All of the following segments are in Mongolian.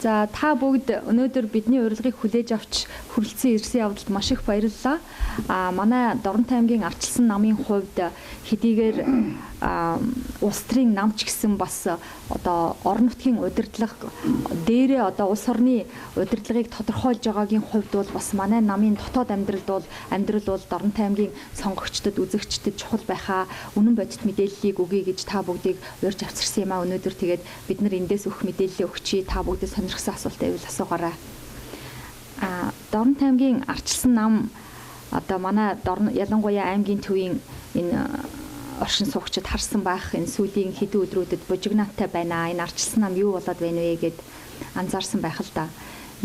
За та бүгд өнөөдөр бидний урилгыг хүлээж авч хүрэлцэн ирсэн явдалд маш их баярлалаа. Манай Доронтой аймгийн Ардчилсан намын хувьд хэдийгээр улс төрийн намч гэсэн бас одоо орон нутгийн удирдлага дээрээ одоо улс орны удирдлагыг тодорхойлж байгаагийн хувьд бол бас манай намын дотоод амьдрал бол Доронтой аймгийн сонгогчдод үзэгчдэд чухал байхаа үнэн бодит мэдээллийг өгье гэж та бүгдийг урьж авчирсан юм а. Өнөөдөр тэгээд бид нар эндээс өгөх мэдээлэл өгчий, та бүгдээ сонирхсан асуулт байвал асуугаарай. Доронтой аймгийн Ардчилсан нам одоо манай ялангуяа аймгийн төвийн энэ оршин суугчид харсан байх энэ сүүлийн хэдэн өдрүүдэд бужигнаатай байна. Энэ Ардчилсан нам юу болоод байна вэ гэд анзаарсан байх л да.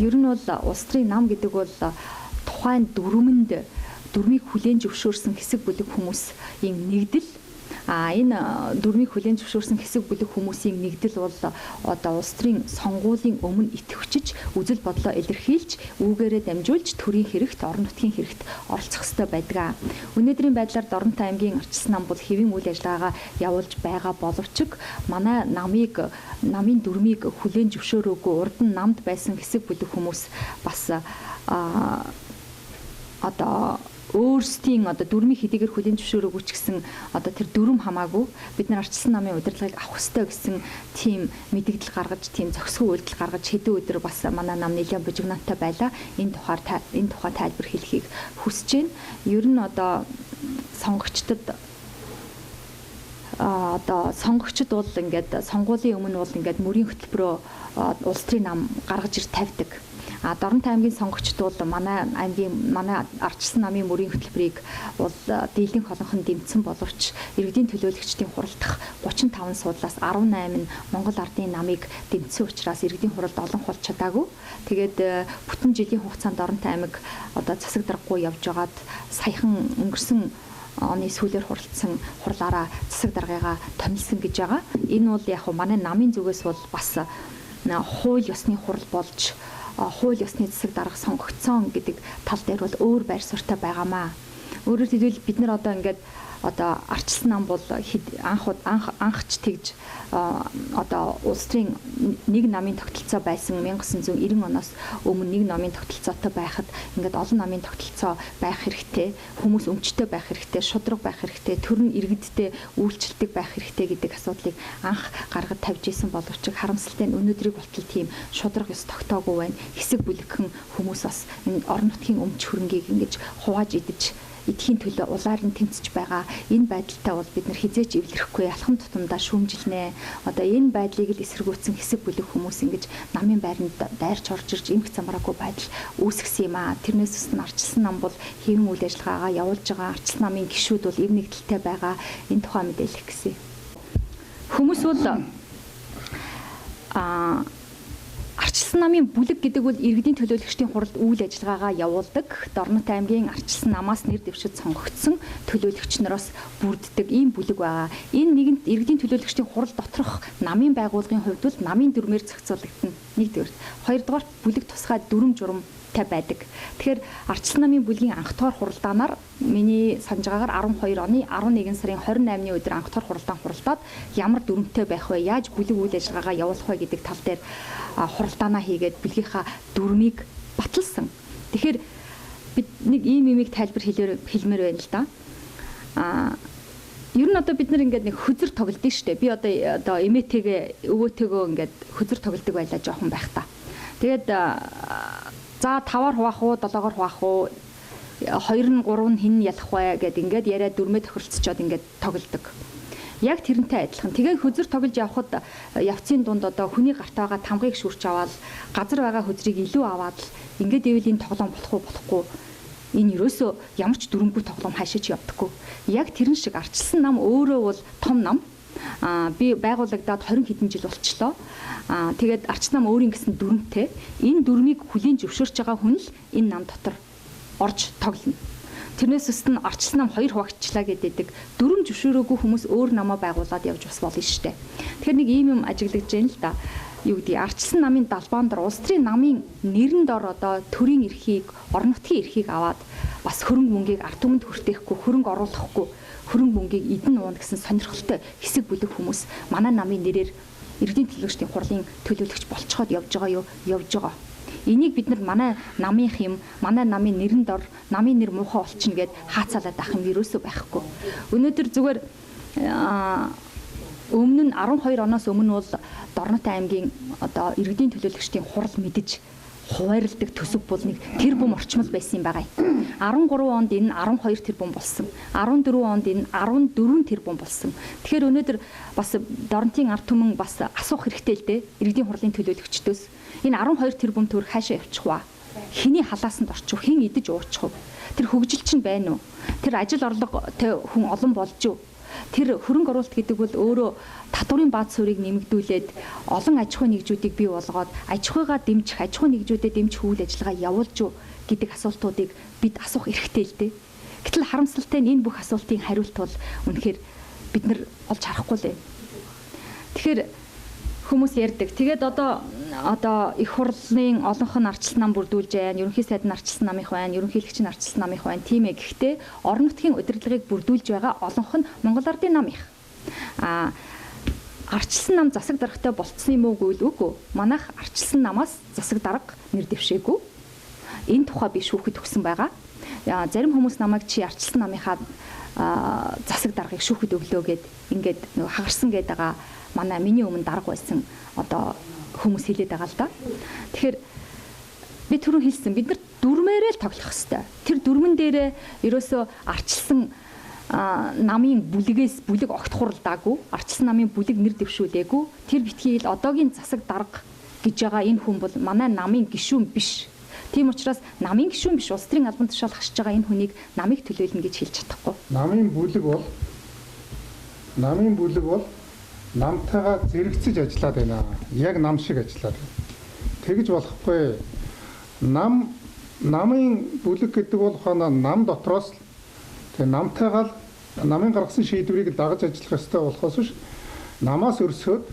Ер нь бол улс төрийн нам гэдэг бол тухайн дүрмийг хүлээн зөвшөөрсөн хэсэг бүлэг хүмүүсийн нэгдэл. Энэ дүрмийг хүлээн зөвшөөрсөн хэсэг бүлэг хүмүүсийн нэгдэл бол одоо улс төрийн сонгуулийн өмнө идэвхжиж үзэл бодлоо илэрхийлж үүгээрээ дамжуулж төрийн хэрэгт, орон нутгийн хэрэгт оролцох ёстой байдаг. Өнөөдрийн байдлаар Доронтой аймгийн Ардчилсан нам бол хэвийн үйл ажиллагаагаа явуулж байгаа боловч манай намын дүрмийг хүлээн зөвшөөрөөгүй урд нь намд байсан хэсэг бүлэг хүмүүс бас одоо өөрсдийн одоо дүрмийн хэдийгээр хүлээн зөвшөөрөөгүй ч гэсэн одоо тэр дүрм хамаагүй бид нар Ардчилсан намын удирдлагыг авах ёстой гэсэн тийм мэдээлэл гаргаж, тийм зохисгүй үйлдэл гаргаж хэдэн өдөр бас манай нам нэлээд бужигнаатай байлаа. Энэ тухай тайлбар хэлхийг хүсэж байна. Ер нь одоо сонгогчдод бол ингээд сонгуулийн өмнө бол ингээд мөрийн хөтөлбөрөө улс төрийн нам гаргаж ир тавьдаг. Доронтой аймгийн сонгогчд бол манай Ардчилсан намын мөрийн хөтөлбөрийг бол дийлэнх олонхон дэмжсэн боловч иргэдийн төлөөлөгчдийн хурал дахь 35 суудлаас 18 нь Монгол Ардын намыг дэмжсэн учраас иргэдийн хуралд олон хул чадаагүй. Тэгээд бүтэн жилийн хугацаанд Доронтой аймаг одоо засаг даргагүй явж байгаад саяхан өнгөрсөн оны сүүлээр хуралдсан хурлаараа засаг даргаагаа томилсон гэж байгаа. Энэ бол яг манай намын зүгээс бол бас хууль ёсны хурал болж хууль ёсны засаг дарга сонгогдсон гэдэг тал дээр бол өөр байр суурьтай байгаамаа. Өөрөөр хэлбэл бид нар одоо ингээд одоо Ардчилсан нам бол анхч тэгж одоо улс төрийн нэг намын тогтолцоо байсан 1990 оноос өмнө нэг намын тогтолцоотой байхад ингээд олон намын тогтолцоо байх хэрэгтэй, хүмүүс өмчтэй байх хэрэгтэй, шудраг байх хэрэгтэй, төрн иргэдтэй үйлчлдэг байх хэрэгтэй гэдэг асуудлыг анх гаргаж тавьж исэн боловч харамсалтай нь өнөөдрийг болтол тийм шудраг ёс тогтоогүй байна. Хэсэг бүлэгхэн хүмүүс бас энэ орон нутгийн өмч хөрөнгийг ингэж хувааж идэж эдхийн төлөө улаар нь тэмцэж байгаа. Энэ байдалтай бол бид нар хизээч эвлэрэхгүй, алхам тутамдаа шүүмжилнэ. Одоо энэ байдлыг л эсэргүүцсэн хэсэг бүлэг хүмүүс ингэж намын байранд дайрч орж ирж эмх замраагүй байдал үүсгэсэн юм аа. Тэрнээс ус Ардчилсан нам бол хэвэн үйл ажиллагаагаа явуулж байгаа. Ардчилсан намын гишүүд бол эв нэгдэлтэй байгаа. Энэ тухай мэдээлэх гэсэн. Хүмүүс бол Ардчилсан намын бүлэг гэдэг бол иргэдийн төлөөлөгчдийн хуралд үйл ажиллагаагаа явуулдаг. Доронтой аймгийн Ардчилсан намаас нэр дэвшиж сонгогдсон төлөөлөгч нараас бүрддэг ийм бүлэг байгаа. Энэ нэгэнт иргэдийн төлөөлөгчдийн хурал доторх намын байгууллагын хувьд бол намын дүрмээр зохицуулагдана. Нэгдүгээр. Хоёрдугаар бүлэг тусгай дүрм журамтай байдаг. Тэгэхээр Ардчилсан намын бүлгийн анх дахь хуралдаанаар миний санаж байгаагаар 12 оны 11 сарын 28-ны өдөр анх дахь хуралдаад ямар дүрмтэй байх вэ? Яаж бүлэг үйл ажиллагаагаа явуулах вэ гэдэг тал дээр хуралдаанаа хийгээд бүлгийнхаа дүрмийг баталсан. Тэгэхээр бид нэг ийм имийг тайлбар хэлмээр байна л да. Ер нь одоо бид нар ингээд нэг хөзөр тоглодсон шүү дээ. Би одоо эмээтэйгээ өвөөтэйгөө ингээд хөзөр тоглодог байлаа жоохон байх та. Тэгээд за 5-аар хуваах уу, 7-оор хуваах уу, 2 нь 3 нь хин ялах вэ гэд ингээд яриад дүрмээ тохиролцоод ингээд тоглодог. Яг тэрнтэй адилхан. Тэгээ хөзөр тоглож явхад явцын дунд одоо хүний гарт байгаа тамгыг шүрч аваад газар байгаа хөзрийг илүү аваад ингээд ивэл энэ тоглоом болохгүй. Энэ ерөөсөө ямар ч дүрмгүй тоглоом хаашаач явдаггүй. Яг тэрэн шиг Ардчилсан нам өөрөө бол том нам. Би байгуулагдаад 20 хэдэн жил болчлоо. Тэгээд Ардчилсан нам өөрийн гэсэн дүрмтэй. Энэ дүрмийг хүлээн зөвшөөрч байгаа хүн л энэ нам дотор орж тоглоно. Тэрнээс устна Ардчилсан нам 2 хуваагдчлаа гэдэг дүрм зөвшөөрөөгүй хүмүүс өөр намаа байгуулад явж бас болно шүү дээ. Тэгэхээр нэг ийм юм ажиглагдж байна л да. Юу гэдэг Ардчилсан намын далбаан дор улс төрийн намын нэрэн дор одоо төрийн эрхийг, орон нутгийн эрхийг аваад бас хөрөнгө мөнгийг ард түмэнд хүртээхгүй, хөрөнгө оруулахгүй, хөрөнгө мөнгийг эдэн уун гэсэн сонирхолтой хэсэг бүлэг хүмүүс манай намын нэрээр иргэдийн төлөөлөгчдийн хурлын төлөөлөгч болцоход явж байгаа юу? Явж байгаа. Энийг бид нар манай намынх юм, манай намын нэрэн дор, намын нэр муухай болчихно гэд хаацаалаад ах юм ерөөсөө байхгүй. Өнөөдөр зүгээр өмнө нь 12 оноос өмнө бол Дорнотой аймгийн одоо иргэдийн төлөөлөгчдийн хурал мэдэж хуваарлдаг төсөв бол нэг тэрбум орчмол байсан юм байгаа. 13 онд энэ 12 тэрбум болсон. 14 онд энэ 14 тэрбум болсон. Тэгэхээр өнөөдөр бас Дорнотын ард түмэн бас асуух хэрэгтэй л дээ. Иргэдийн хурлын төлөөлөгчдөөс энэ 12 тэрбум төгрөг хаашаа явчих вэ? Хиний халаасанд орчих, хэн идэж уучих вэ? Тэр хөгжил чинь байна уу? Тэр ажил орлоготой хүн олон болж юу? Тэр хөрөнгө оруулалт гэдэг бол өөрөө татварын бааз суурийг нэмэгдүүлээд олон аж ахуйн нэгжүүдийг бий болгоод аж ахуйгаа дэмжих, аж ахуйн нэгжүүдэд дэмжих үйл ажиллагаа явуулж юу гэдэг асуултуудыг бид асуух эрхтэй л дээ. Гэтэл харамсалтай нь энэ бүх асуултын хариулт бол үнэхээр бид нар олж харахгүй л байна. Тэгэхээр хүмүүс ярьдаг. Тэгээд одоо их хурлын олонх нь арчилсан нам бүрдүүлж байна. Ерөнхий сайд нь арчилсан намынх байна. Ерөнхийлөгч нь арчилсан намынх байна. Тийм ээ. Гэхдээ орон нутгийн удирдлагыг бүрдүүлж байгаа олонх нь Монгол Ардын намынх. Арчилсан нам засаг даргатай болцсон юм уу гэвэл үгүй. Манайх арчилсан намаас засаг дарга нэр дэвшээгүй. Энэ тухай би шүүхэд өгсөн байгаа. Зарим хүмүүс намайг чи арчилсан намынхаа засаг даргыг шүүхэд өглөө гэд ингээд нөгөө хагарсан гээд байгаа манай миний өмнө дарга байсан одоо хүмүүс хэлээд байгаа л да. Тэгэхээр би түрүү хэлсэн бид нар дүрмээрээ л тоглох хэвээр. Тэр дүрмэн дээрээ ерөөсөө арчилсан намын бүлэг огт хуралдаагүй, арчилсан намын бүлэг нэр дэвшүүлээгүй. Тэр битгий л одоогийн засаг дарга гэж байгаа энэ хүн бол манай намын гишүүн биш. Тийм учраас намын гишүүн биш, улс төрийн албан тушаал хашиж байгаа энэ хүнийг намыг төлөөлнө гэж хэлж чадахгүй. Намын бүлэг бол намтайгаа зэрэгцэж ажиллаад байна. Яг нам шиг ажиллаад байна. Тэгж болохгүй. Намын бүлэг гэдэг бол хана нам дотроос намтайгаа намын гаргасан шийдвэрийг дагаж ажиллах ёстой болохоос биш. Намаас өрсөд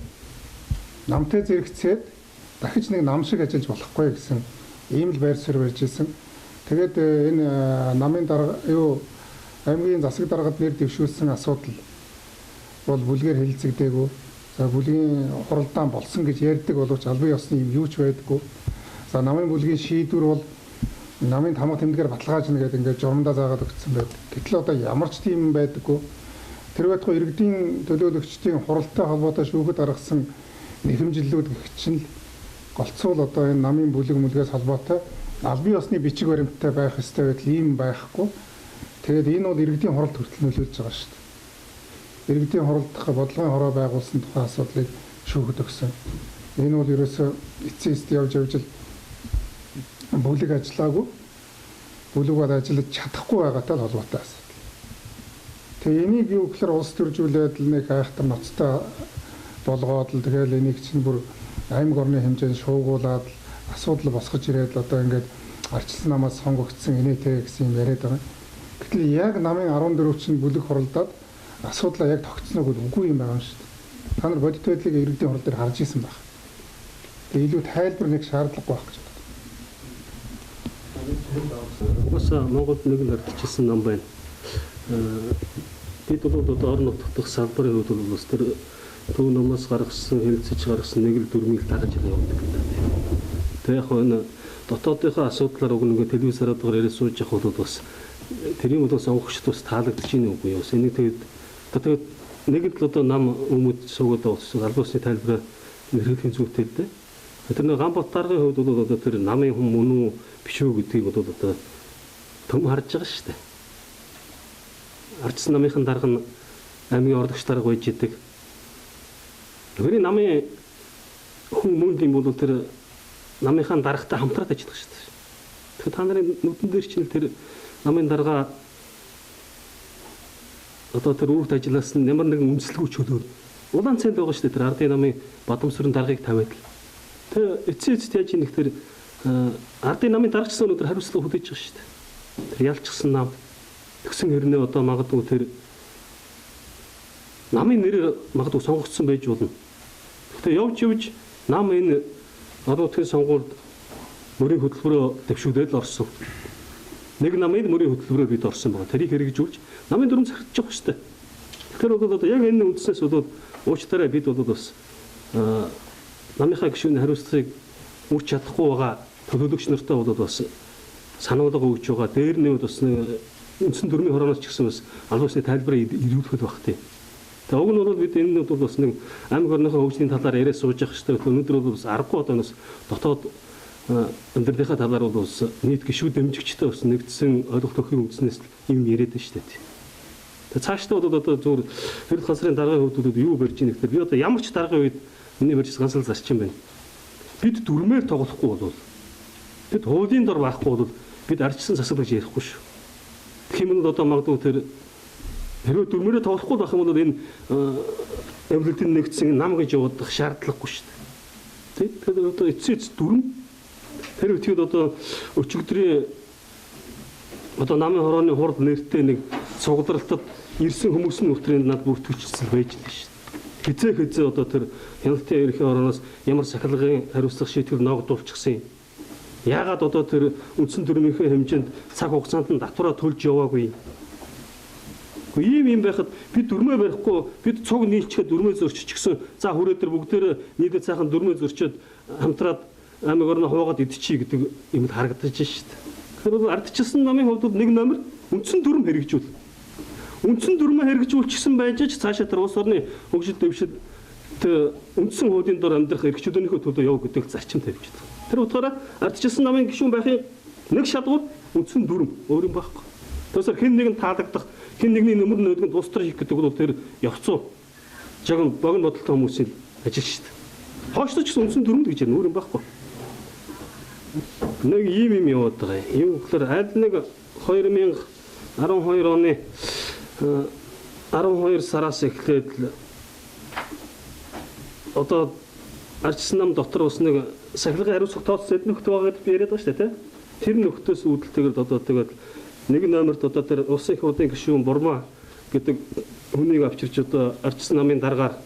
намтай зэрэгцээд дахиж нэг нам шиг ажиллаж болохгүй гэсэн ийм л байр суурь барьж ирсэн. Тэгээд энэ намын дарга аймгийн засаг даргад нэр дэвшүүлсэн асуудал бол бүлгээр хэлэлцэгдээгүй. За бүлгийн хуралдаан болсон гэж ярьдаг боловч албан ёсны юм юу ч байдаггүй. За намын бүлгийн шийдвэр бол намын тамга тэмдгээр баталгаажна гэдэг ингээд журмдаа заагаад өгсөн байдаг. Гэтэл одоо ямар ч тийм байдаггүй. Тэр байтугай иргэдийн төлөөлөгчдийн хуралтай холбоотой шүүхэд гаргасан нэхэмжлэлүүд гэх чинь голцвол одоо энэ намын бүлэгээс холбоотой албан ёсны бичиг баримттай байх ёстой байтал ийм байхгүй. Тэгээд энэ бол иргэдийн хуралд хүртэл нөлөөлж байгаа шүү дээ. Иргэдийн хуралдах бодлогын хороо байгуулсан тухай асуудлыг шүүхэд өгсөн. Энэ бол ерөөсөө эцсийн явж л бүлэг ажиллаагүй. Бүлэг ажиллаж чадахгүй байгаатай холбоотой асуудал. Тэгээ энийг юу гэхээр улс төржүүлээд л нэг айхтар ноцтой болгоод л тэгэл энийг чинь бүр аймаг орны хэмжээнд шуугуулад асуудал босгож ирээд одоо ингээд арчилсан намаас сонгогдсон инээтэй гэсэн юм яриад байгаа. Гэтэл яг намын 14 чинь бүлэг хуралдаад асуудлаа яг тогтсног үгүй юм байгаа юм шүү дээ. Та нар бодит байдлыг иргэдийн хурал дээр харж исэн баг. Тэгээ илүү тайлбар нэг шаардлагагүй байх гэж байна. Уусаа Монголд нэг л ардчилсан нам байна. Бид бол одоо орон нутгах салбарын хувьд бол бас тэр төв намаас гаргасан хэлэлцэж гаргасан нэг л дүрмийг дагаж явдаг гэдэг. Тэгээ яг энэ дотоодынхаа асуудлаар уг нэг телевизээр яриад сууж явах бол бас тэрийн бол сонгогчд бас таалагдаж байна уу юу? Энийг тэгээд нэг л одоо нам өмд суугаад байгаа албан ёсны тайлбараа нэрхэлийн зүйтэй л дээ. Тэр нэг Ганбат даргын хувьд бол одоо тэр намын хүн мөн үү биш үү гэдгийг бол одоо том харж байгаа шүү дээ. Арчсан намынхан дарга нь аймгийн орлогч дарга байж идэг. Тэрийн намын хүн мөн юм бол тэр намынхан даргатай хамтраад ажиллах шүү дээ. Тэгэхээр та нарын нүдэн дээр чинь тэр намын дарга одоо тэр үрд ажиллаас ямар нэгэн үндэслэгүй чөлөөр улаан цайнд байгаа шүү дээ. Тэр ардын намын бадамсрын даргыг тавиад л. Тэр эцэст яаж нэг тэр ардын намын даргачсан өнөдөр хариуцлага хүлээж байгаа шүү дээ. Тэр ялчсан нам төгсөн хэрнээ одоо магадгүй тэр намын нэрээр магадгүй сонгогдсон байж болно. Гэхдээ явж нам энэ орон нутгийн сонгуульд мөрийн хөтөлбөрөөр дэвшүүлээд л орсон. Нэг намын мөрийн хөтөлбөрөөр бид орсон байгаа. Тэрийг хэрэгжүүлж намын дүрм зарчиж явах хэрэгтэй. Тэгэхээр бол одоо яг энэ үндснээс бол уучлаарай бид бол бас намынхаа гишүүний хариуцлагыг үрч чадахгүй байгаа төлөөлөгч нартай бол бас сануулга өгж байгаа. Дээр нэмээд бас үндсэн дүрмийн хорооноос ч гэсэн бас албан ёсны тайлбараа ирүүлэх байх тийм. Тэгээ уг нь бол бид энэ бол бас нэг аймаг орныхоо хөгжлийн талаар яриад сууж явах хэрэгтэй. Өнөөдөр бол бас аргагүй одоо нас дотоод амьдралынхаа талаар бол бас нийт гишүүд дэмжигчтэй бас нэгдсэн ойлголт өгөхын үндснээс юм яриад байна шүү дээ. Тэгээ цаашдаа бол одоо зөвхөн хэрэг хасрын даргын хөвдүүд юу барьж ийн гэхээр би одоо ямар ч даргын үед миний барьж ганц л зарчим байна. Бид дүрмээр тоглохгүй бол бид хуулийн дор байхгүй бол бид арчсан засаг гэж ярихгүй шүү. Тэгэх юм бол одоо магадгүй тэр хэрвээ дүрмээрээ тоглохгүй байх юм бол энэ эвлэлтийн нэгдсэн нам гэж явуудах шаардлагагүй шүү дээ. Тэгэхээр одоо эцэц дүрм тэр үтгэд одоо өчигдрийн одоо намын хорооны хурд нэртэй нэг цугларалтад ирсэн хүмүүсийн нөтрийн над бүртгэгчсэн байж дээ шүү дээ. Хизээ одоо тэр хяналтын ерөнхий хорооноос ямар сахилгын хариуцлага шийтгэл ногдуулчихсан юм. Яагаад одоо тэр үндсэн дүрмийнхээ хэмжээнд цаг хугацаанд нь татвараа төлж яваагүй. Ийм байхад бид дүрмээ барихгүй бид цуг нийлчихэд дүрмээ зөрчиж гисэн за хүрээ дээр бүгдээрээ нийлээд сайхан дүрмээ зөрчөөд хамтраад аймаг орны хуваагаад идчихье гэдэг юм харагдаж байна шүү дээ. Тэгэхээр ардчилсан намын хувьд нэг номер үндсэн дүрм хэрэгжүүл. Үндсэн дүрмээ хэрэгжүүлчихсэн байж ч цаашаа тэр улс орны хөгжил дэвшил үндсэн хуулийн дор амьдрах эрхчлөөнийхөө төлөө яв гэдэг зарчим тавьж байна. Тэр утгаараа ардчилсан намын гишүүн байхын нэг шалгуур үндсэн дүрм өөр юм байхгүй. Тэрсээр хэн нэгэн таалагдах хэн нэгний нөмөр нөөдгөнд устгах гэдэг бол тэр явцуу жагн богино бодолтой хүмүүсийн ажил шүү дээ. Хойшлооч гэсэн үндсэн дүрмд гэж өөр юм байхгүй. Нэг юм яваад байгаа юм. Юу гэхээр аль нэг 2012 оны 12 сараас эхлээд одоо ардчилсан нам дотор бас нэг сахилгын хариуцлага тооцсон нөхд байгаа гэдээ яриад байгаа шүү дээ. Тэр нөхдөс үүдэлтэйгээр одоо тэгээд нэг номерт одоо тэр улсын их хурлын гишүүн Бурма гэдэг хүнийг авчирч одоо ардчилсан намын даргаар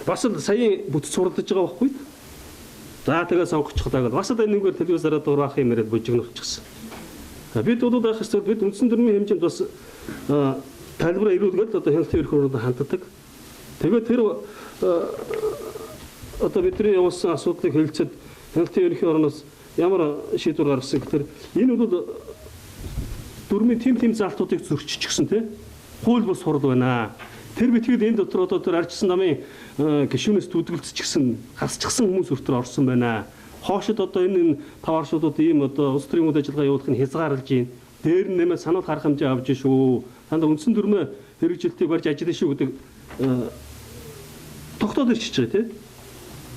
бас л саяын бүтц суралдаж байгаа байхгүй. За тэгээд сонгочихлаа гэдэг. Бас л энэ нэгээр телевизаараа дуурах юм яриад божигнуулчихсан. Бид бол байх ёстой бид үндсэн дүрмийн хэмжээнд бас тайлбараа ирүүлгээд одоо хяналтын ерхий хурлд ханддаг. Тэгээд тэр одоо бидний явуулсан асуудлыг хэлцээд хяналтын ерхий орноос ямар шийдвэр гаргасан гэхээр энэ бол дүрмийн тим залтуудыг зөрчиж гисэн тийм хууль бус хурал байна. Тэр битгээд энэ дотор одоо тэр ардчилсан намын гишүүнээс түдгэлцчихсэн хасчихсан хүмүүс өртөр орсон байна. Хоошид одоо энэ таваршуудууд ийм одоо улс төрийн үйл ажиллагаа явуулахыг хязгаарлаж байна. Дээр нь нэмээд санал харах хэмжээ авч шүү. Танд үндсэн дүрмээ хэрэгжилтийг барьж ажиллана шүү гэдэг тогтоод ирчихэж байгаа тийм.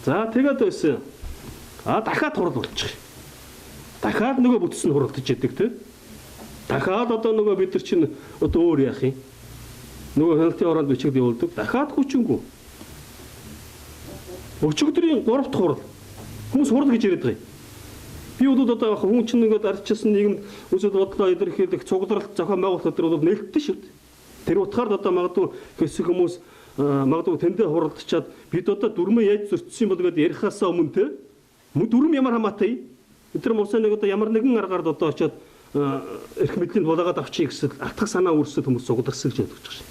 За тэгээд байсан. Дахиад хурал болчих. Дахиад нөгөө бүтс нь хуралдаж яадаг тийм. Дахиад одоо нөгөө бид нар чинь одоо өөр яах юм? Нөгөө хяналтын ороонд бичиг явуулдаг. Дахиад хүчингүү. Өчигдрийн 3 дахь хурал. Хүмүүс хурал гэж яриад байгаа юм. Би бол одоо хүн чинь ингээд ардчилсан нийгэмд үсэд бодлоо илэрхийлэх цугларалт зохион байгуулалт дээр бол нээлттэй шүү дээ. Тэр утгаар одоо магадгүй хэсэг хүмүүс магадгүй тэндээ хуралдчаад бид одоо дүрмээ яаж зөрчсөн бол гэдээ ярихаасаа өмнө те дүрм ямар хамаатай. Бид нар муусаа нэг одоо ямар нэгэн аргаар одоо очиод эрх мэдлийн булаагаад авчиг гэсэн алтгах санаа үүсэт хүмүүс цугларсан гэж бодож байгаа шин.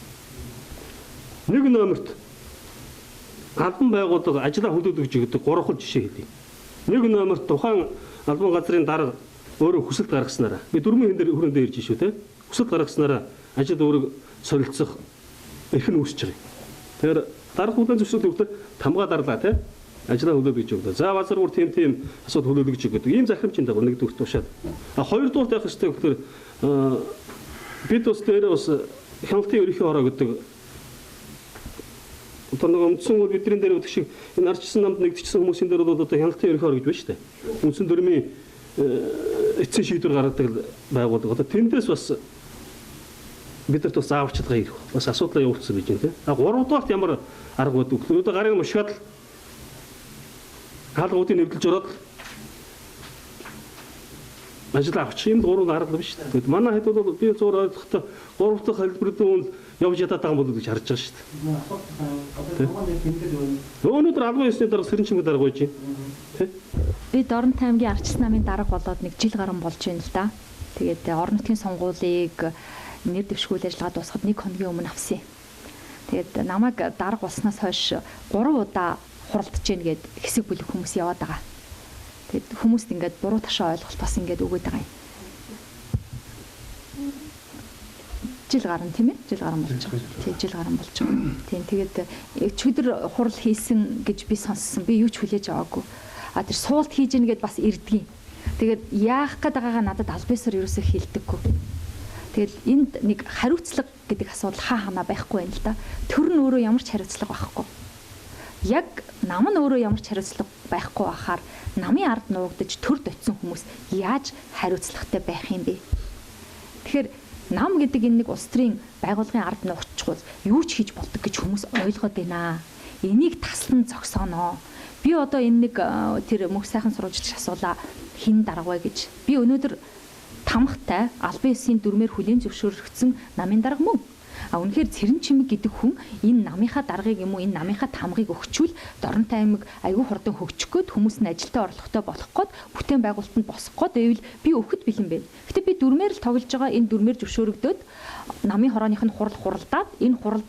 Нэг номерт албан байгууллага ажлаа хөдөлгөж гэдэг 3 хол жишээ хэлье. Нэг номерт тухайн албан газрын дарга өөрөө хүсэлт гаргаснараа би дүрмийн хэн дээр хүрээндээ ирж шүү те хүсэлт гаргаснараа ажил өөрөг солилцох эрх нь үүсэж байгаа. Тэгэхээр дарга хүлээн зөвшөөрөх үгээр тамга дарлаа те ажлаа хөдөлгөж өгдөө. За базар бүр тийм асуудал хөдөлгөж өгдөг. Ийм захирамжийн дагуу нэгдүгээр тушаад. Хоёрдугаар байх хэрэгтэй гэхээр бид бас дээр бас хяналтын ерөнхий хороо гэдэг одоо нэг үндсэн хууль бидний дээр өгдөг шиг энэ ардчилсан намд нэгдчихсэн хүмүүсийн дээр бол одоо хяналтын ерөнхий хороо гэж байна шүү дээ. Үндсэн дүрмийн эцсийн шийдвэр гаргадаг байгууллага. Одоо тэндээс бас бидэрт бас зааварчилгаа ирэх. Бас асуудал явуулсан гэж байна тийм. 3 дугаарт ямар арга байдаг вэ? Одоо гарын мушгаад хаалгуудыг нэвдэлж ороод ажил авч юм 3 арга биш шүү дээ. Манай хэд бол би зур ойлгохдоо 3 дахь хэлбэрийн явж ядаад байгаа юм бол гэж харж байгаа шүү дээ. Өнөөдөр албан ёсны дараа сэрэнчмэг дарга байж байна. Бид Орон аймгийн ардчилсан намын дарга болоод 1 жил гарсан болж байна л да. Тэгээд орон нутгийн сонгуулийг нэр дэвшгүй ажиллагаа дуусахад 1 хоногийн өмнө авсан юм. Тэгээд намайг дарга болсноос хойш 3 удаа хуралдаж гин гээд хэсэг бүлэг хүмүүс яваад байгаа. Тэгээд хүмүүст ингээд буруу ташаа ойлголт бас ингээд өгөөд байгаа юм. Жил гарна тийм ээ? Жил гарна болж байгаа. Тийм жил гарна болж байгаа. Тийм тэгээд өчигдөр хурал хийсэн гэж би сонссон. Би юу ч хүлээж аваагүй. А тэр суулт хийж гин гээд бас ирдгийн. Тэгээд яах гээд байгаагаа надад албасаар ерөөсөө хэлдэггүй. Тэгэл энд нэг хариуцлага гэдэг асуудал хаана байхгүй юм л да. Төр нь өөрөө ямар ч хариуцлага байхгүй. Яг нам нь өөрөө ямар ч хариуцлага байхгүй байхаар намын ард нуугдаж төрд очисон хүмүүс яаж хариуцлагатай байх юм бэ? Тэгэхээр нам гэдэг энэ нэг улс төрийн байгууллагын ард нуугдчихвол юу ч хийж болдог гэж хүмүүс ойлгоод байна. Энийг таслан зогсооноо. Би одоо энэ нэг тэр мөнх сайхан сурвалжч асуулаа хин дарга вэ гэж. Би өнөөдөр тамхтай албан ёсны дүрмээр хүлээн зөвшөөрөгдсөн намын дарга мөн. А үнэхээр цэрэн чимэг гэдэг хүн энэ намынхаа даргаыг юм уу энэ намынхаа тамгыг өгчүүл Дорнтой аймаг аягүй хурдан хөгжих гээд хүмүүс нь ажилдаа орлоготой болох гээд бүтээн байгуулалтанд босох гээд байвал би өгөхөд бэлэн байна. Гэтэ би дүрмээр л тоглож байгаа энэ дүрмээр зөвшөөрөгдөөд намын хорооных нь хуралдаад энэ хуралд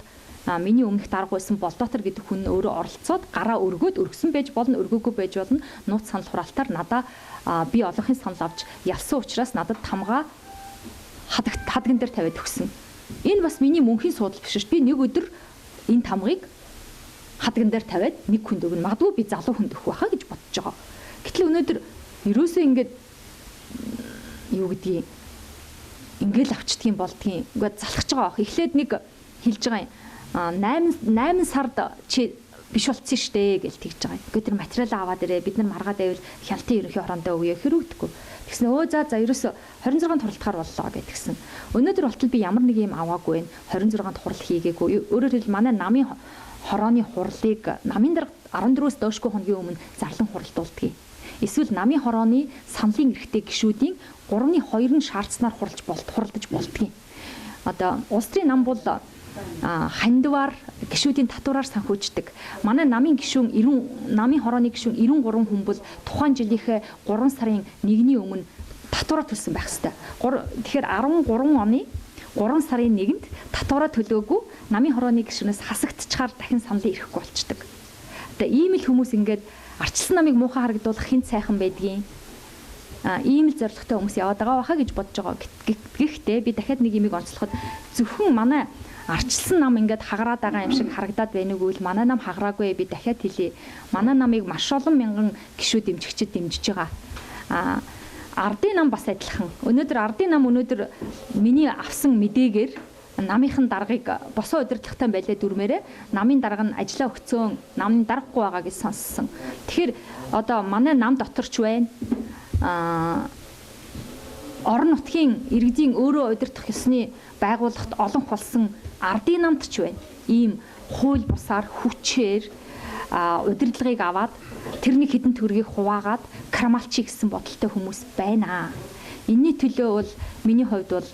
миний өмнөх дарга байсан Болдоотор гэдэг хүн өөрөө оролцоод гараа өргөсөн байж болно, өргөөгүй байж болно. Нууц санал хураалтаар надаа би олонхын санал авч ялсан учраас надад тамгаа хадган дээр тавиад өгсөн. Энэ бас миний мөнхийн суудал биш шүү. Би нэг өдөр энэ тамгыг хадган дээр тавиад нэг хүнд өгнө. Магадгүй би залуу хүнд өгөх байхаа гэж бодож байгаа. Гэтэл өнөөдөр ерөөсөө ингээд юу гэдгийг ингээл авчдгийн болдгийн ингээд залхаж байгаа ах. Эхлээд нэг хэлж байгаа юм. 8 сард чи биш болцсон штэ гэж тэгж байгаа. Ингээд тэр материалаа аваад ирээ. Бид нар маргаад байвал хяналтын ерөнхий хороондоо өгье хэрэг өгдөг. Тэгсэн өө за ерөөсө 26-нд хуралдахаар боллоо гэдгсэн. Өнөөдөр болтол би ямар нэг юм аваагүй байна. 26-нд хурал хийгээгүй. Өөрөөр хэлбэл манай намын хорооны хурлыг намын дарга 14-өөс доошгүй хоногийн өмнө зарлан хуралдуулдаг. Эсвэл намын хорооны саналын эрхтэй гишүүдийн 3/2 нь шаардсанаар хуралдаж болдгийг. Одоо улс төрийн нам бол хандваар гишүүдийн татвараар санхүүждэг. Манай намын гишүүн намын хорооны гишүүн 93 хүн бол тухайн жилийнхээ 3 сарын 1-ний өмнө татвараа төлсөн байх ёстой. Тэгэхээр 13 оны 3 сарын 1-нд татвараа төлөөгүй намын хорооны гишүүнээс хасагдчихаар дахин саналын ирэхгүй болчдөг. Тэгээ ийм л хүмүүс ингээд арчилсан намыг муухай харагдуулах хинт сайхан байдгийн. Ийм л зорилготой хүмүүс яваад байгаа байхаа гэж бодож байгаа. Гэхдээ би дахиад нэг юмыг онцлоход зөвхөн манай арчилсан нам ингээд хагараад байгаа юм шиг харагдаад байна уу гэвэл манай нам хагараагүй. Би дахиад хэлье. Манай намыг маш олон мянган гишүүд дэмжигчид дэмжиж байгаа. Ардын нам бас адилхан. Өнөөдөр ардын нам миний авсан мэдээгээр намынхан даргыг босоо удирдлагатай байлаа дүрмээрээ намын дарга нь ажиллаа өгцөн намын даргагүй байгаа гэж сонссон. Тэгэхээр одоо манай нам доторч байна. Орон нутгийн иргэдийн өөрөө удирдах ёсны байгууллагт олон болсон ардын намд ч байна. Ийм хууль бусаар хүчээр удирдлагыг аваад тэрний хэдэн төгрөгийг хуваагаад крамалчи гэсэн бодолтой хүмүүс байна. Энийний төлөө бол миний хувьд бол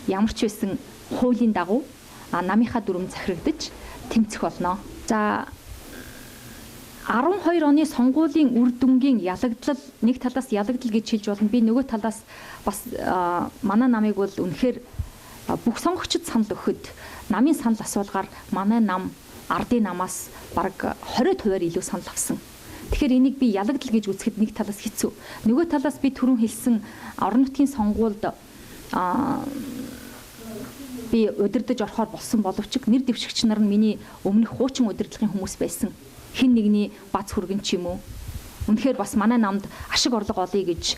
ямар ч байсан хуулийн дагуу намынхаа дүрм захирагдаж тэмцэх болно. За 12 оны сонгуулийн үр дүнгийн ялагдлал нэг талаас ялагдал гэж хэлж болно. Би нөгөө талаас бас манай намыг бол үнэхээр бүх сонгогчид санал өгөхөд намын санал асуулгаар манай нам ардын намаас бараг 20% илүү санал авсан. Тэгэхээр энийг би ялагдал гэж үзэхэд нэг талаас хэцүү. Нөгөө талаас би түрүүн хэлсэн орон нутгийн сонгуульд би удирдах орохоор болсон боловч нэр дэвшигч нар нь миний өмнөх хуучин удирдлагын хүмүүс байсан. Хин нэгний бац хүргэн ч юм уу. Үнэхээр бас манай намд ашиг орлого олъё гэж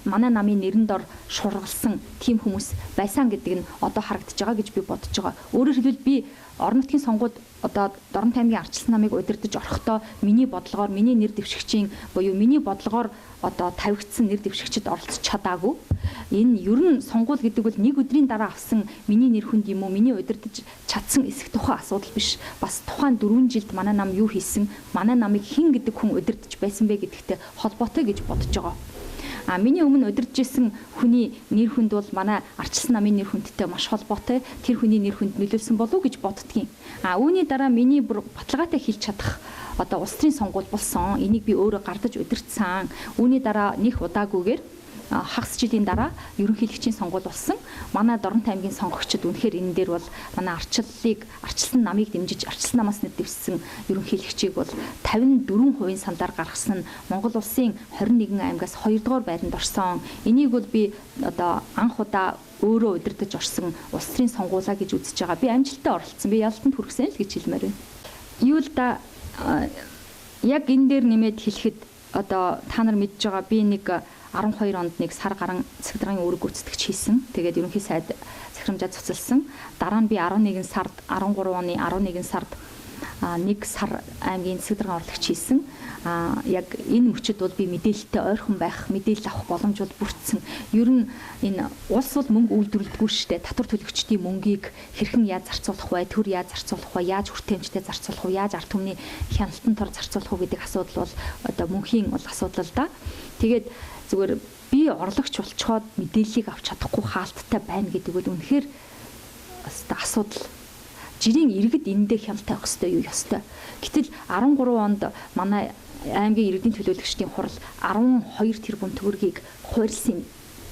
манай намын нэрэн дор шургалсан тийм хүмүүс байсан гэдэг нь одоо харагдаж байгаа гэж би бодож байгаа. Өөрөөр хэлбэл би орон нутгийн сонгуульд одоо Дорнтой аймгийн арчилсан намыг удирдах орохдоо миний бодлогоор миний нэр дэвшигчийн буюу миний бодлогоор одоо тавигдсан нэр дэвшигчид оролцож чадаагүй. Энэ ер нь сонгуул гэдэг бол нэг өдрийн дараа авсан миний нэр хүнд юм уу, миний удирдах чадсан эсэх тухайн асуудал биш. Бас тухайн 4 жилд манай нам юу хийсэн, манай намыг хэн гэдэг хүн удирдах байсан бэ гэдэгтэй холбоотой гэж бодож байгаа. Миний өмнө удирдах исэн хүний нэр хүнд бол манай арчилсан намын нэр хүндтэй маш холбоотой. Тэр хүний нэр хүнд нөлөөлсөн болов уу гэж боддгийн. Үүний дараа миний баталгаатай хэлж чадах одоо улс төрийн сонгуул болсон. Энийг би өөрөө гардаж удирдсан. Үүний дараа нэх удаагүйгээр хагас жилийн дараа ерөнхийлөгчийн сонгуул болсон. Манай Доронтой аймгийн сонгогчид үнэхээр энэ дээр бол манай арчилсан намыг дэмжиж арчилсан намаас нэвсэн ерөнхийлөгчийг бол 54% сандаар гаргасан нь Монгол улсын 21 аймгаас 2 дугаар байранд орсон. Энийг бол би одоо анх удаа өөрөө удирдах орсон улс төрийн сонгуулаа гэж үзэж байгаа. Би амжилттай оролцсон. Би ялтанд хүрэхсэн л гэж хэлмээр байна. Юу л да яг энэ дээр нэмээд хэлэхэд одоо та нар мэдж байгаа би нэг 12 онд нэг сар гарan засаг даргын үүрэг гүйцэтгэгч хийсэн. Тэгээд ерөнхий сайд захирамжаа цуцалсан. Дараа нь би 11 сард 13 оны 11 сард нэг сар аймгийн засаг даргын орлогч хийсэн. Яг энэ мөчөд бол би мэдээлэлтэй ойрхон байх, мэдээлэл авах боломж бол бүрдсэн. Ер нь энэ улс бол мөнгө үйлдвэрлэдэггүй шүү дээ. Татвар төлөгчдийн мөнгийг хэрхэн яаж зарцуулах вэ? Төр яаж зарцуулах вэ? Яаж хүртээмжтэй зарцуулах вэ? Яаж ард түмний хяналтан тор зарцуулах вэ гэдэг асуудал бол одоо мөнхийн бол асуудал л да. Тэгээд зүгээр би орлогч болцоход мэдээллийг авч чадахгүй хаалттай байна гэдэг бол үнэхээр асуудал. Жирийн иргэд эндээ хяналт тавих хэрэгтэй юу ёстой. Гэтэл 13 онд манай аймгийн иргэдийн төлөөлөгчдийн хурал 12 тэрбум төгрөгийг хуурилсан.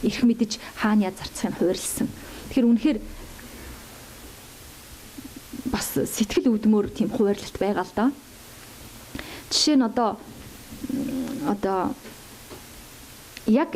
Ирэх мэдэж хаана яаж зарцахыг хуурилсан. Тэгэхээр үнэхээр бас сэтгэл өвдмөр тийм хуваарлалт байгаа л да. Жишээ нь одоо яг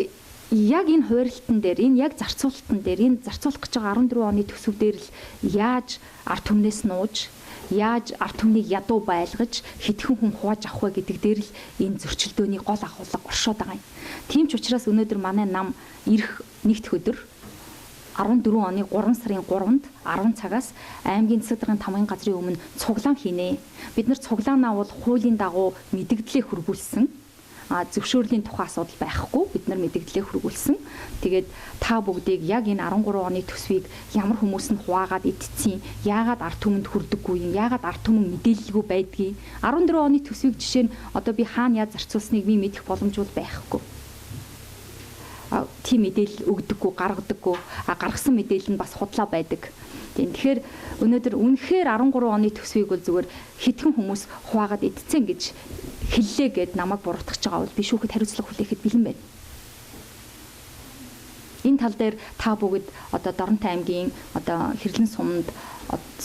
энэ хуурилтан дээр энэ яг зарцуулалтан дээр энэ зарцуулах гэж байгаа 14 оны төсөв дээр л яаж ард түмнээс нууж яаж ард түмнийг ядуу байлгаж хэдхэн хүн хувааж авах вэ гэдэг дээр л энэ зөрчилдөөний гол агуулга оршоод байгаа юм. Тийм ч учраас өнөөдөр манай нам ирэх нэгд өдөр 14 оны 3 сарын 3-нд 10 цагаас аймгийн засаг даргын тамгын газрын өмнө цуглаан хийнэ. Бид нар цуглаанаа бол хуулийн дагуу мэдэгдлээ хөргүүлсэн. Зөвшөөрлийн тухай асуудал байхгүй бид нар мэдээлэлээ хөргүүлсэн. Тэгээд та бүгдийг яг энэ 13 оны төсвийг ямар хүмүүс нь хуваагаад идсэн, яагаад ард түмэнд хүрдэггүй юм, яагаад ард түмэн мэдээлэлгүй байдгийг 14 оны төсвийг жишээ нь одоо би хаана яаж зарцуулсныг би мэдэх боломж бол байхгүй. Тийм мэдээлэл өгдөггүй, гаргадаггүй, гаргасан мэдээлэл нь бас худлаа байдаг. Тэгэхээр өнөөдөр үнэхээр 13 оны төсвийг бол зүгээр хэдхэн хүмүүс хуваагаад идсэн гэж хэллээ гэд намайг буруутгах байгаа бол би шүүхэд хариуцлага хүлээхэд бэлэн байна. Энэ тал дээр та бүгд одоо Доронтой аймгийн одоо Хэрлэн суманд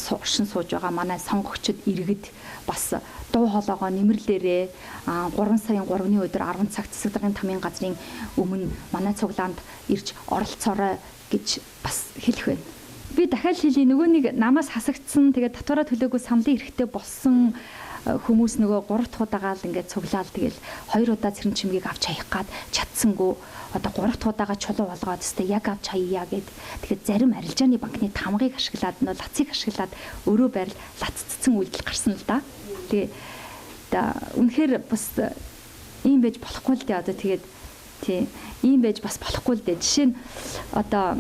оршин сууж байгаа манай сонгогчид иргэд бас дуу хоолойгоо нэмэрлээрээ 3 сарын 3-ны өдөр 10 цагт засаг даргын тамгын газрын өмнө манай цуглаанд ирж оролцоорой гэж бас хэлэх байна. Би дахиад хэлье нөгөө нэг намаас хасагдсан тэгээд татвараа төлөөгүй саналын эрэхтэй болсон хүмүүс нөгөө 3 дахь удаага л ингээд цуглаал тэгэл 2 удаа цэрэн чимгийг авч хаях гад чадсангүй одоо 3 дахь удаага чулуу болгоод өстэй яг авч хаяа гэд тэгэхээр зарим арилжааны банкны тамгыг ашиглаад нөө лацыг ашиглаад өөрөө байрал лаццсан үйлдэл гарсан л да. Тэгээ үнэхээр бас ийм байж болохгүй л дээ одоо тэгээд тий ийм байж бас болохгүй л дээ. Жишээ нь одоо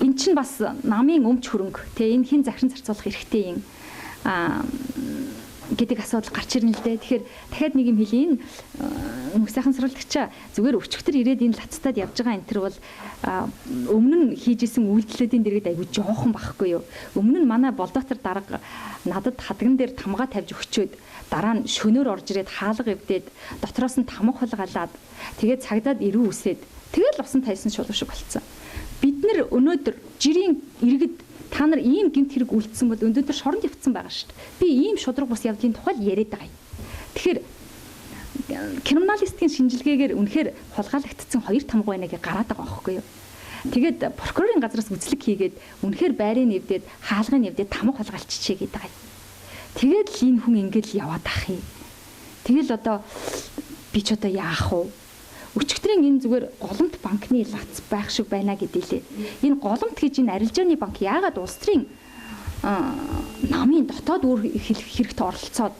эн чинь бас намын өмч хөрөнгө тий энэ хин захиран зарцуулах эрхтэй юм гэдэг асуудал гарч ирнэ л дээ. Тэгэхээр дахиад нэг юм хэлье. Энэ сайхан сурвалжлагчаа зүгээр өчигдөр ирээд энэ лацтад явж байгаа энэ төр бол өмнө нь хийжсэн үйлдэлүүдийн дэргэд айгүй жоохон багхгүй юу. Өмнө нь манай болдоотор дарга надад хадган дээр тамгаа тавьж өгчөөд дараа нь шөнөөр орж ирээд хаалга эвдээд дотроос нь тамга хулгалаад тэгээд цагдаад ирүү үсээд тэгэл усан тайсан шулуу шиг болцсон. Бид нар өнөөдөр жирийн иргэд та нар ийм гэмт хэрэг үлдсэн бол өнөөдөр шоронд явцсан байгаа шүү дээ. Би ийм шудраг бус явдлын тухай яриад байгаа юм. Тэгэхээр криминалистикийн шинжилгээгээр үнэхээр хулгайлагдсан 2 тамга байна гэж гараад байгаа байхгүй юу. Тэгээд прокурорын газраас үзлэг хийгээд үнэхээр байрыг нэвдээд хаалгыг нэвдээд тамга хулгайлччихъя гэдэг байгаа юм. Тэгээд л энэ хүн ингэж л яваад ах юм. Тэгэл одоо би ч одоо яах вэ? Өчигдрийн энэ зүгээр голомт банкны лац байх шиг байна гэдээлээ. Энэ голомт гэж энэ арилжааны банк яагаад улс төрийн намын дотоод үр хэрэгт оролцоод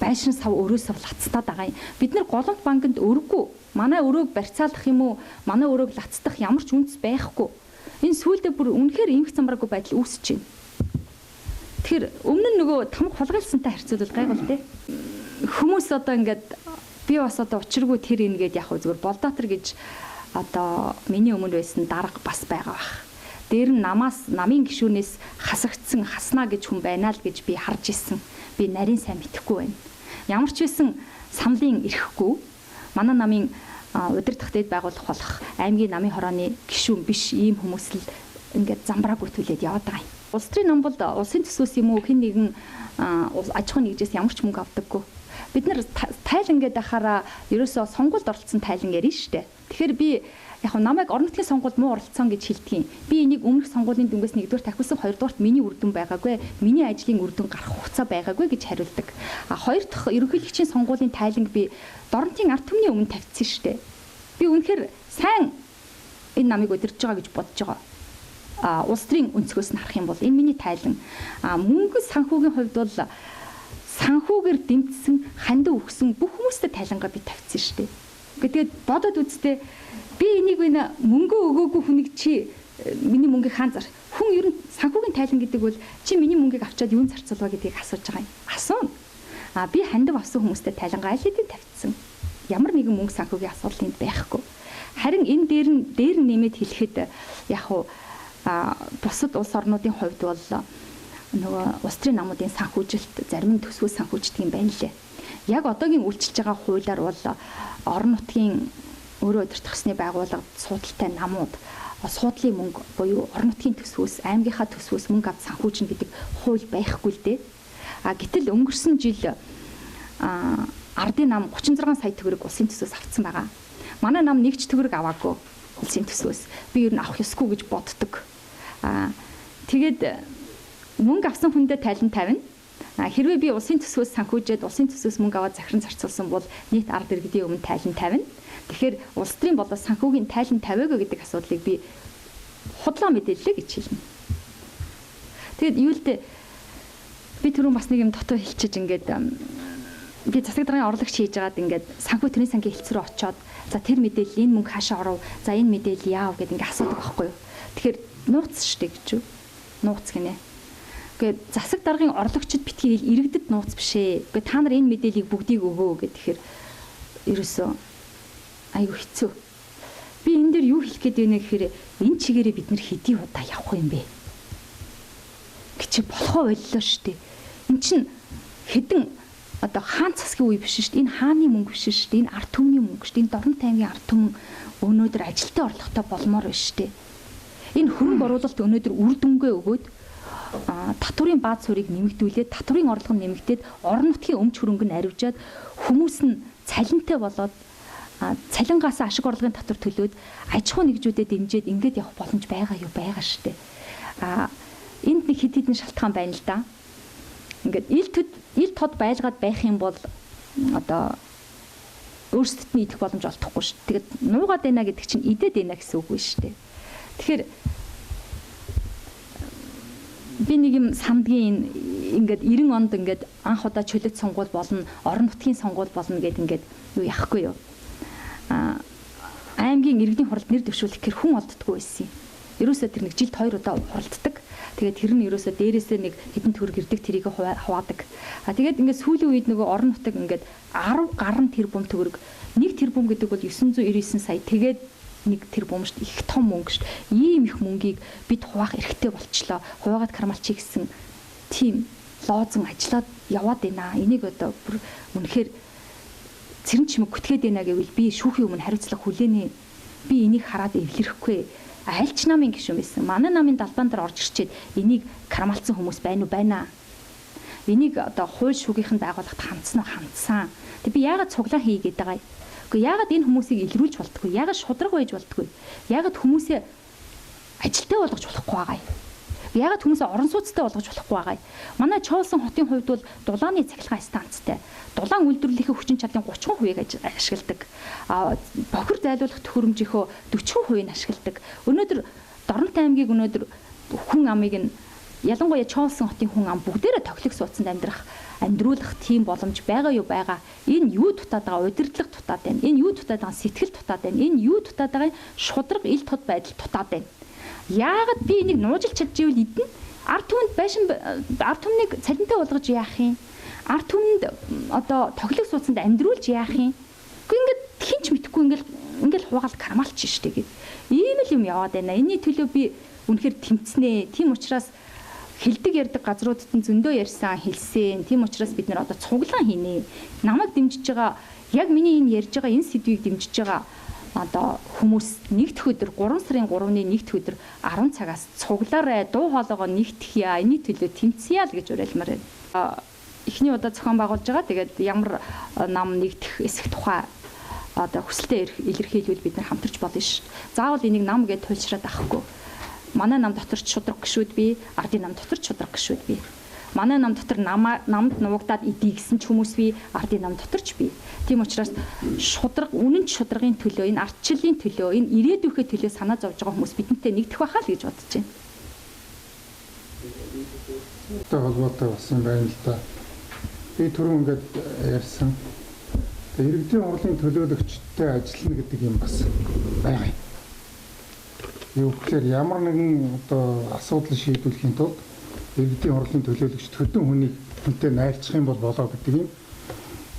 байшин сав өрөөсөө лацтаад байгаа юм. Бид нар голомт банкнд өргөгүй. Манай өрөөг барьцаалах юм уу? Манай өрөөг лацдах ямар ч үндэс байхгүй. Энэ сүүлдээ бүр үнэхээр эмх замбраагүй байдал үүсэж байна. Тэгэхээр өмнө нь нөгөө тамга хулгайлсантай харьцуулбал гайгүй л дээ. Хүмүүс одоо ингээд би бас одоо учиргүй тэр ингээд яг зүгээр болдоотор гэж одоо миний өмнө байсан дарга бас байгаа бах. Дээр нь намын гишүүнээс хасагдсан хаснаа гэж хүн байна л гэж би харж исэн. Би нарийн сайн мэдэхгүй байна. Ямар ч байсан саналын эрэхгүй манай намын удирдах дэд байгуулах болох аймгийн намын хорооны гишүүн биш ийм хүмүүс л ингээд замбрааг үтүүлээд яваад байгаа юм. Улс төрийн ном бол улсын төсвөөс юм уу хэн нэгэн аж ахуйн нэгжээс ямар ч мөнгө авдаггүй. Бид нар тайлан гэдэг ахаараа ерөөсөө сонгуульд оролцсон тайлан ярина шүү дээ. Тэгэхээр би яг намайг орон нутгийн сонгуульд муу оролцсон гэж хэлдэг юм. Би энийг өмнөх сонгуулийн дүнгээс нэгдүгээр тахиулсан, хоёрдугаарт миний үр дүн байгаагүй, миний ажлын үр дүн гарах хугацаа байгаагүй гэж хариулдаг. Хоёр дахь ерөнхийлөгчийн сонгуулийн тайланг би Дорнотын ард түмний өмнө тавьчихсан шүү дээ. Би үнэхээр сайн энэ намыг удирдах байгаа гэж бодож байгаа. Улс төрийн өнцгөөс нь харах юм бол энэ миний тайлан. Мөнгө санхүүгийн хувьд бол санхүүгээр дэмжсэн, хандив өгсөн бүх хүмүүстэй тайлангаа би тавьчихсан шүү дээ. Тэгээд бодоод үзтээ би энийг мөнгө өгөөгүй хүнийг чи миний мөнгийг хаан зар. Хүн ер нь санхүүгийн тайлан гэдэг бол чи миний мөнгийг авчаад юун зарцуулва гэдгийг асууж байгаа юм. Асууна. Би хандив авсан хүмүүстэй тайлангаа аль хэдийн тавьчихсан. Ямар нэгэн мөнгө санхүүгийн асуудал энд байхгүй. Харин энэ дээр нэмээд хэлэхэд яг уу бусад улс орнуудын хувьд бол нөгөө улс төрийн намуудын санхүүжилт зарим нь төсвөөс санхүүждэг юм байна лээ. Яг одоогийн үйлчилж байгаа хуулиар бол орон нутгийн өөрөө удирдах ёсны байгууллага суудалтай намууд суудлын мөнгө буюу орон нутгийн төсвөөс аймгийнхаа төсвөөс мөнгө авч санхүүжнэ гэдэг хууль байхгүй л дээ. Гэтэл өнгөрсөн жил ардын нам 36 сая төгрөг улсын төсвөөс авцсан байгаа. Манай нам нэг ч төгрөг аваагүй улсын төсвөөс. Би ер нь авах ёсгүй гэж боддог. Тэгээд мөнгө авсан хүндээ тайлан тавина. Хэрвээ би улсын төсвөөс санхүүжээд улсын төсвөөс мөнгө аваад захиран зарцуулсан бол нийт ард иргэдийн өмнө тайлан тавина. Тэгэхээр улс төрийн болоод санхүүгийн тайлан тавиагүй гэдэг асуудлыг би худлаа мэдээллээ гэж хэлнэ. Тэгэд юу л дээ би түрүүн бас нэг юм дотоо хэлчихэж ингээд би засаг даргын орлогч хийж байгаад ингээд санхүү төрийн сангийн хэлц рүү очоод за тэр мэдээлэл энэ мөнгө хаашаа оров, за энэ мэдээлэл яав гэдэг ингээд асуудаг байхгүй юу. Тэгэхээр нууц штэ гэж юу? Нууц гинэ. Гэхдээ засаг даргын орлогчид битгий иргэдэд нууц бишээ. Гэхдээ та нар энэ мэдээллийг бүгдийг өгөө гэхээр ерөөсөө айгу хэцүү. Би энэ дээр юу хэлэх гээд байна гэхээр энэ чигээрээ бид нэр хэдий удаа явах юм бэ? Гэчи болохоо боллоо штэ. Эн чин хэдэн одоо хаан засгийн үе биш штэ. Энэ хааны мөнгө биш штэ. Энэ ард түмний мөнгө штэ. Энэ Дорнот аймгийн ард түмэн өнөөдөр ажилтны орлоготой болмоор байна штэ. Энэ хөрөнгө оруулалт өнөөдөр үр дүнгээ өгөөд татврын бааз суурийг нэмэгдүүлээд татврын орлого нь нэмэгдээд орон нутгийн өмч хөрөнгө нь аривжаад хүмүүс нь цалинтай болоод цалингаас ашиг орлогын татвар төлөөд аж ахуй нэгжүүдэд дэмжиж ингээд явах боломж байгаа юу? Байгаа штэ. Энд нэг хэд хэдэн шалтгаан байна л да. Ингээд ил тод байлгаад байх юм бол одоо өөрсдөд нь идэх боломж олдохгүй шүү. Тэгээд нуугаад байна гэдэг чинь идээд байна гэсэн үг биш шүү. Тэгэхээр би нэг юм сандгийн ингээд 90 онд ингээд анх удаа чөлөөт сонгуул болно, орон нутгийн сонгуул болно гэд ингээд юу яахгүй юу. Аймгийн иргэдийн хуралд нэр дэвшүүлэх гэр хүн олддоггүй байсан юм. Ерөөсөө тэр нэг жилд 2 удаа хуралддаг. Тэгээд тэр нь ерөөсөө дээрээсээ нэг хэдэн төгрөг ирдэг тэрийг хуваадаг. Тэгээд ингээд сүүлийн үед нөгөө орон нутаг ингээд 10 гаруй тэрбум төгрөг. 1 тэрбум гэдэг бол 999 сая. Тэгээд 1 тэрбум шүү дээ. Их том мөнгө шүү дээ. Ийм их мөнгийг бид хуваах эрхтэй болчлоо. Хуваагаад кармалчи гэсэн тийм лоозон ажиллаад яваад байна. Энийг одоо бүр үнэхээр цэрэн чимэг гүтгээд байна гэвэл би шүүхийн өмнө хариуцлага хүлээнэ. Би энийг хараад эвлэрэхгүй. Айлч намын гишүүн байсан. Манай намын далбаан дээр орж ирчээд энийг кармалцсан хүмүүс байна уу? Байна. Энийг одоо хууль шүүгийнхэн байгууллагад хандсан. Тэг би яагаад цуглаан хийгээд байгаа юм? Гэхдээ яагаад энэ хүмүүсийг илрүүлж болтгүй? Яагаад шудраг байж болтгүй? Яагаад хүмүүсээ ажилтаа болгож болохгүй байгаа юм? Яагаад хүмүүсээ орон сууцтай болгож болохгүй байгаа юм? Манай Чоолсон хотын хувьд бол дулааны цахилгаан станцтай. Дулаан үйлдвэрлэлийн хүчин чадлын 30% ашигладаг. Бохир зайлуулах төхөөрөмжийнхөө 40% нь ашигладаг. Өнөөдөр Дорнот аймгийг өнөөдөр хүн амыг нь ялангуяа Чоолсон хотын хүн ам бүгдээрээ тоглох суудсанд амьдруулах тийм боломж байгаа юу? Байгаа. Энэ юу дутаад байгаа? Удирдлага дутаад байна. Энэ юу дутаад байгаа? Сэтгэл дутаад байна. Энэ юу дутаад байгаа? Шудраг ил тод байдал дутаад байна. Яагаад би энийг нуужилж чадчихвэл эдэн ард түмэнд байшин ард түмнийг цалинтай болгож яах юм? Ард түмэнд одоо тоглох суудсанд амьдруулж яах юм? Ингээд хинч мэдхгүй ингээл хуваагаад кармалч штэ гэд. Ийм л юм яваад байна. Энийний төлөө би үнэхээр тэмцэнэ. Тийм учраас хэлдэг ярьдаг газруудад нь зөндөө ярьсан хэлсэн. Тийм учраас бид нэр одоо цуглаан хийнэ. Намайг дэмжиж байгаа яг миний энэ ярьж байгаа энэ сэдвийг дэмжиж байгаа одоо хүмүүс нэгдэх өдөр 3 сарын 3-ны нэгдэх өдөр 10 цагаас цуглаарай, дуу хоолойгоо нэгтгэхье, энэний төлөө тэмцье л гэж уриалмаар байна. Эхний удаа зохион байгуулж байгаа. Тэгээд ямар нам нэгдэх эсэх тухай одоо хүсэлтэд илэрхийлвэл бид нар хамтарч болно шүү. Заавал энийг нам гэж туйлшраад авахгүй. Манай нам дотор ч шудраг гişүүд бий, ардын нам дотор ч шудраг гişүүд бий. Манай нам дотор намд нуугдаад идий гэсэн ч хүмүүс бий, ардын нам дотор ч бий. Тийм учраас шудраг, үнэн шудрагын төлөө, энэ ардчлалын төлөө, энэ ирээдүйнхээ төлөө санаа зовж байгаа хүмүүс бидэнтэй нэгдэх байхаа л гэж бодож байна. Тэ холбоотой болсон байна л да. Би түрүү ингээд ярьсан. Иргэдийн хурлын төлөөлөгчтэй ажиллана гэдэг юм бас байгаа юм. Юу гэхээр ямар нэгэн одоо асуудал шийдвэрлэхийн тулд иргэдийн хурлын төлөөлөгчд хөдөн хүнийг хүнтэй найрчих юм бол болоо гэдэг юм.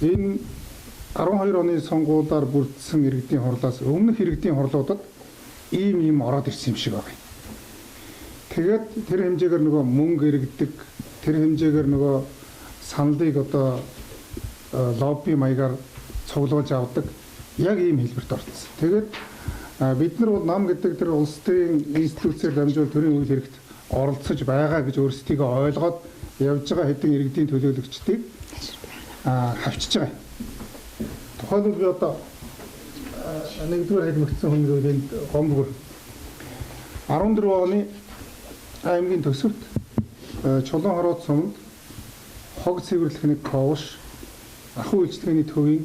Энэ 12 оны сонгуулиар бүрдсэн иргэдийн хурлаас өмнөх иргэдийн хурлуудад ийм ороод ирсэн юм шиг байна. Тэгээд тэр хэмжээгээр нөгөө мөнгө иргэдэг, тэр хэмжээгээр нөгөө саналыг одоо лобби маягаар цуглуулж авдаг яг ийм хэлбэрт орсон. Тэгээд бид нар бол нам гэдэг тэр улс төрийн институцээр дамжуул төрийн үйл хэрэгт оролцож байгаа гэж өөрсдийгөө ойлгоод явж байгаа хэдэн иргэдийн төлөөлөгчдийг хавчиж байгаа. Тухайлбал би одоо нэгдүгээр хэлмэгдсэн хүмүүст гомбгөр 14 оны аймгийн төсөвт Чулуун хороод сумд хог цэвэрлэхний ковш ахуй үйлчлэгээний төвийн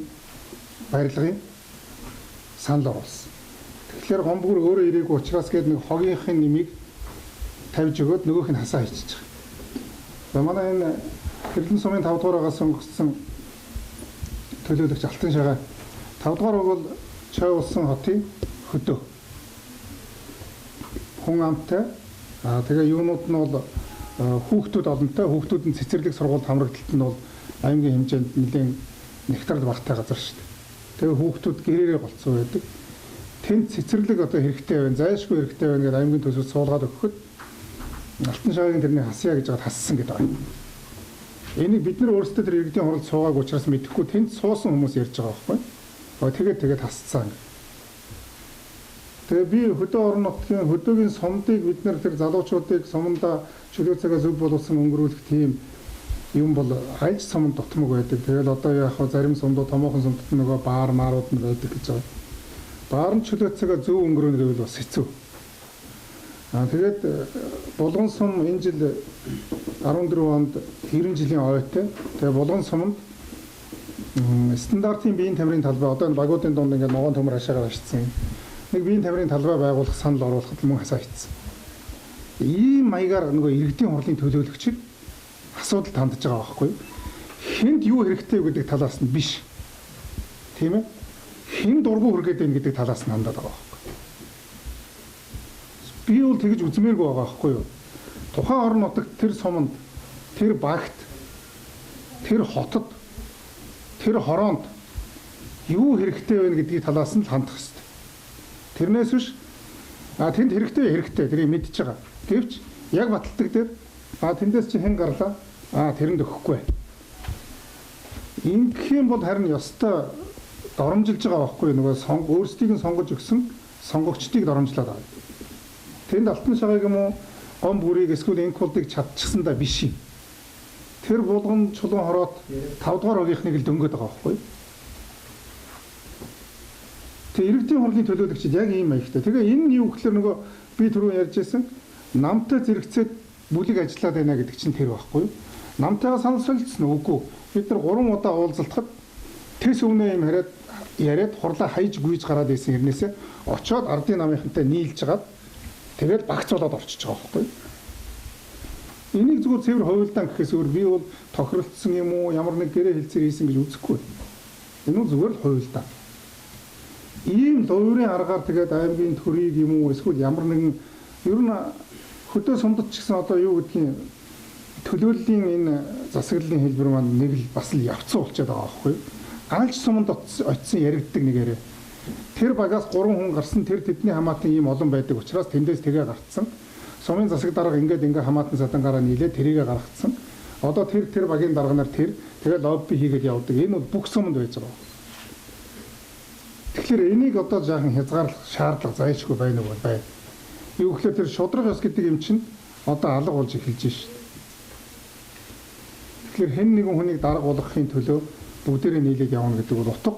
барилгын санал оруулсан. Тэгэхээр гомбгөр өөрөө ирээгүй учраас гээд нэг хогийнхын нэмийг тавьж өгөөд нөгөөх нь хасаа хийчих. За манай энэ Эрдэнэ сумын 5 дугаараагаас сонгогдсон төлөөлөгч Алтан шагаа 5 дугаар бол Чой улсын хотын хөдөө. Хүн амтай тэгээ юунууд нь бол хүүхдүүд олонтой, хүүхдүүдийн цэцэрлэг сургуульд хамрагдалт нь бол аймгийн хэмжээнд нэлээд нектард багтай газар шүү дээ. Тэгээ хүүхдүүд гэрээрээ голцсон байдаг. Тэнд цэцэрлэг одоо хэрэгтэй байна, зайлшгүй хэрэгтэй байна гэдэг аймгийн төсөвт суулгаад өгөхөд Алтан шаагийн тэрний хасъя гэж хад хассан гэдэг байна. Энийг бид нар өөрсдөө тэр иргэдийн хуралд суугааг учраас мэдэхгүй тэнд суусан хүмүүс ярьж байгаа байхгүй. Тэгээд хасцсан. Тэгээ би хөдөө орон нутгийн хөдөөгийн сумдыг бид нар тэр залуучуудыг сумдаа чөлөө цагаа зөв боловсон өнгөрүүлэх тийм юм бол альж сумд дутмаг байдаг. Тэгэл одоо яг зарим сумдууд томоохон сумдад нөгөө баар маарууд нь байдаг гэж байна. Баар нь чөлөө цагаа зөв өнгөрөөнө гэвэл бас хэцүү. Тэгээд Булган сум энэ жил 14 онд 90 жилийн ойтой. Тэгээ Булган сумд стандартын биеийн тамирын талбай одоо энэ багуудын дунд ингээд ногоон төмөр хашаагаар ашигдсан. Нэг биеийн тамирын талбай байгуулах санал оруулахад мөн хасаа хийцэн. Ийм маягаар нөгөө иргэдийн хурлын төлөөлөгчид асуудал тандж байгаа байхгүй юу? Хэнд юу хэрэгтэй гэдэг талаас нь биш. Тийм ээ? Хэн дургу хүргээд байна гэдэг талаас нь хандаад байгаа байхгүй юу? Би бол тэгж үзмээргүй байгаа байхгүй юу? Тухайн орон нутагт тэр суманд, тэр багт, тэр хотод, тэр хороонд юу хэрэгтэй байна гэдгийг талаас нь л хандах хэрэгтэй. Тэрнээс биш тэнд хэрэгтэй тэрийг мэдчихэж байгаа. Гэвч яг баталдаг дээр тэндээс чи хэн гарлаа? Тэрэнд өгөхгүй. Ингэх юм бол харин ёстой доромжилж байгаа байхгүй нөгөө өөрсдийг нь сонгож өгсөн сонгогчдыг доромжлаад байгаа. Тэнд Алтан шагааг юм уу гом бүрийг эсвэл энкулдыг чадчихсандаа биш юм. Тэр Булган Чулуун хороод 5 дугаар багийнхныг л дөнгөд байгаа байхгүй. Тэгээ иргэдийн хурлын төлөөлөгчид яг ийм маягтай. Тэгээ энэ нь юу гэхээр нөгөө би түрүү ярьж байсан намтай зэрэгцээд бүлэг ажиллаад байна гэдэг чинь тэр байхгүй юу? Намтайгаа санал солилцсон үгүй. Бид нар 3 удаа уулзалтахад тэс өмнө юм яриад хурлаа хайж гүйж гараад байсан хэрнээсээ очоод ардын намынхантай нийлж гаад тэгээд багцуулаад орчиж байгаа байхгүй юу? Энийг зүгээр цэвэр хувилдаан гэхээс өөр би бол тохиролцсон юм уу ямар нэг гэрээ хэлцээр хийсэн гэж үзэхгүй. Энэ нь зүгээр л хувилдаан. Ийм луурын аргаар тэгээд аймгийн төрийг юм уу эсвэл ямар нэгэн ер нь хөдөө сумдад ч гэсэн одоо юу гэдгийг төлөөллийн энэ засаглалын хэлбэр маань нэг л бас л явцсан болчиход байгаа байхгүй юу? Гаалж суманд очисон яригддаг нэгээрээ. Тэр багаас 3 хүн гарсан тэр тэдний хамаатан ийм олон байдаг учраас тэндээс тэгээ гарцсан. сумын засаг дарга ингээд хамаатан садангаараа нийлээд тэрийг гаргацсан. Одоо тэр багийн дарганаар тэгээд лобби хийгээд явдаг. Энэ бол бүх суманд байж байгаа. Тэгэхээр энийг одоо жаахан хязгаарлах шаардлага зайлшгүй байна уу байна. Юу гэхээр тэр шудраг ёс гэдэг юм чинь одоо алга болж эхэлж шээ. Тэгэхээр хэн нэгэн хүнийг дарга болгохын төлөө бүгдээрээ нийлээд явна гэдэг бол утга.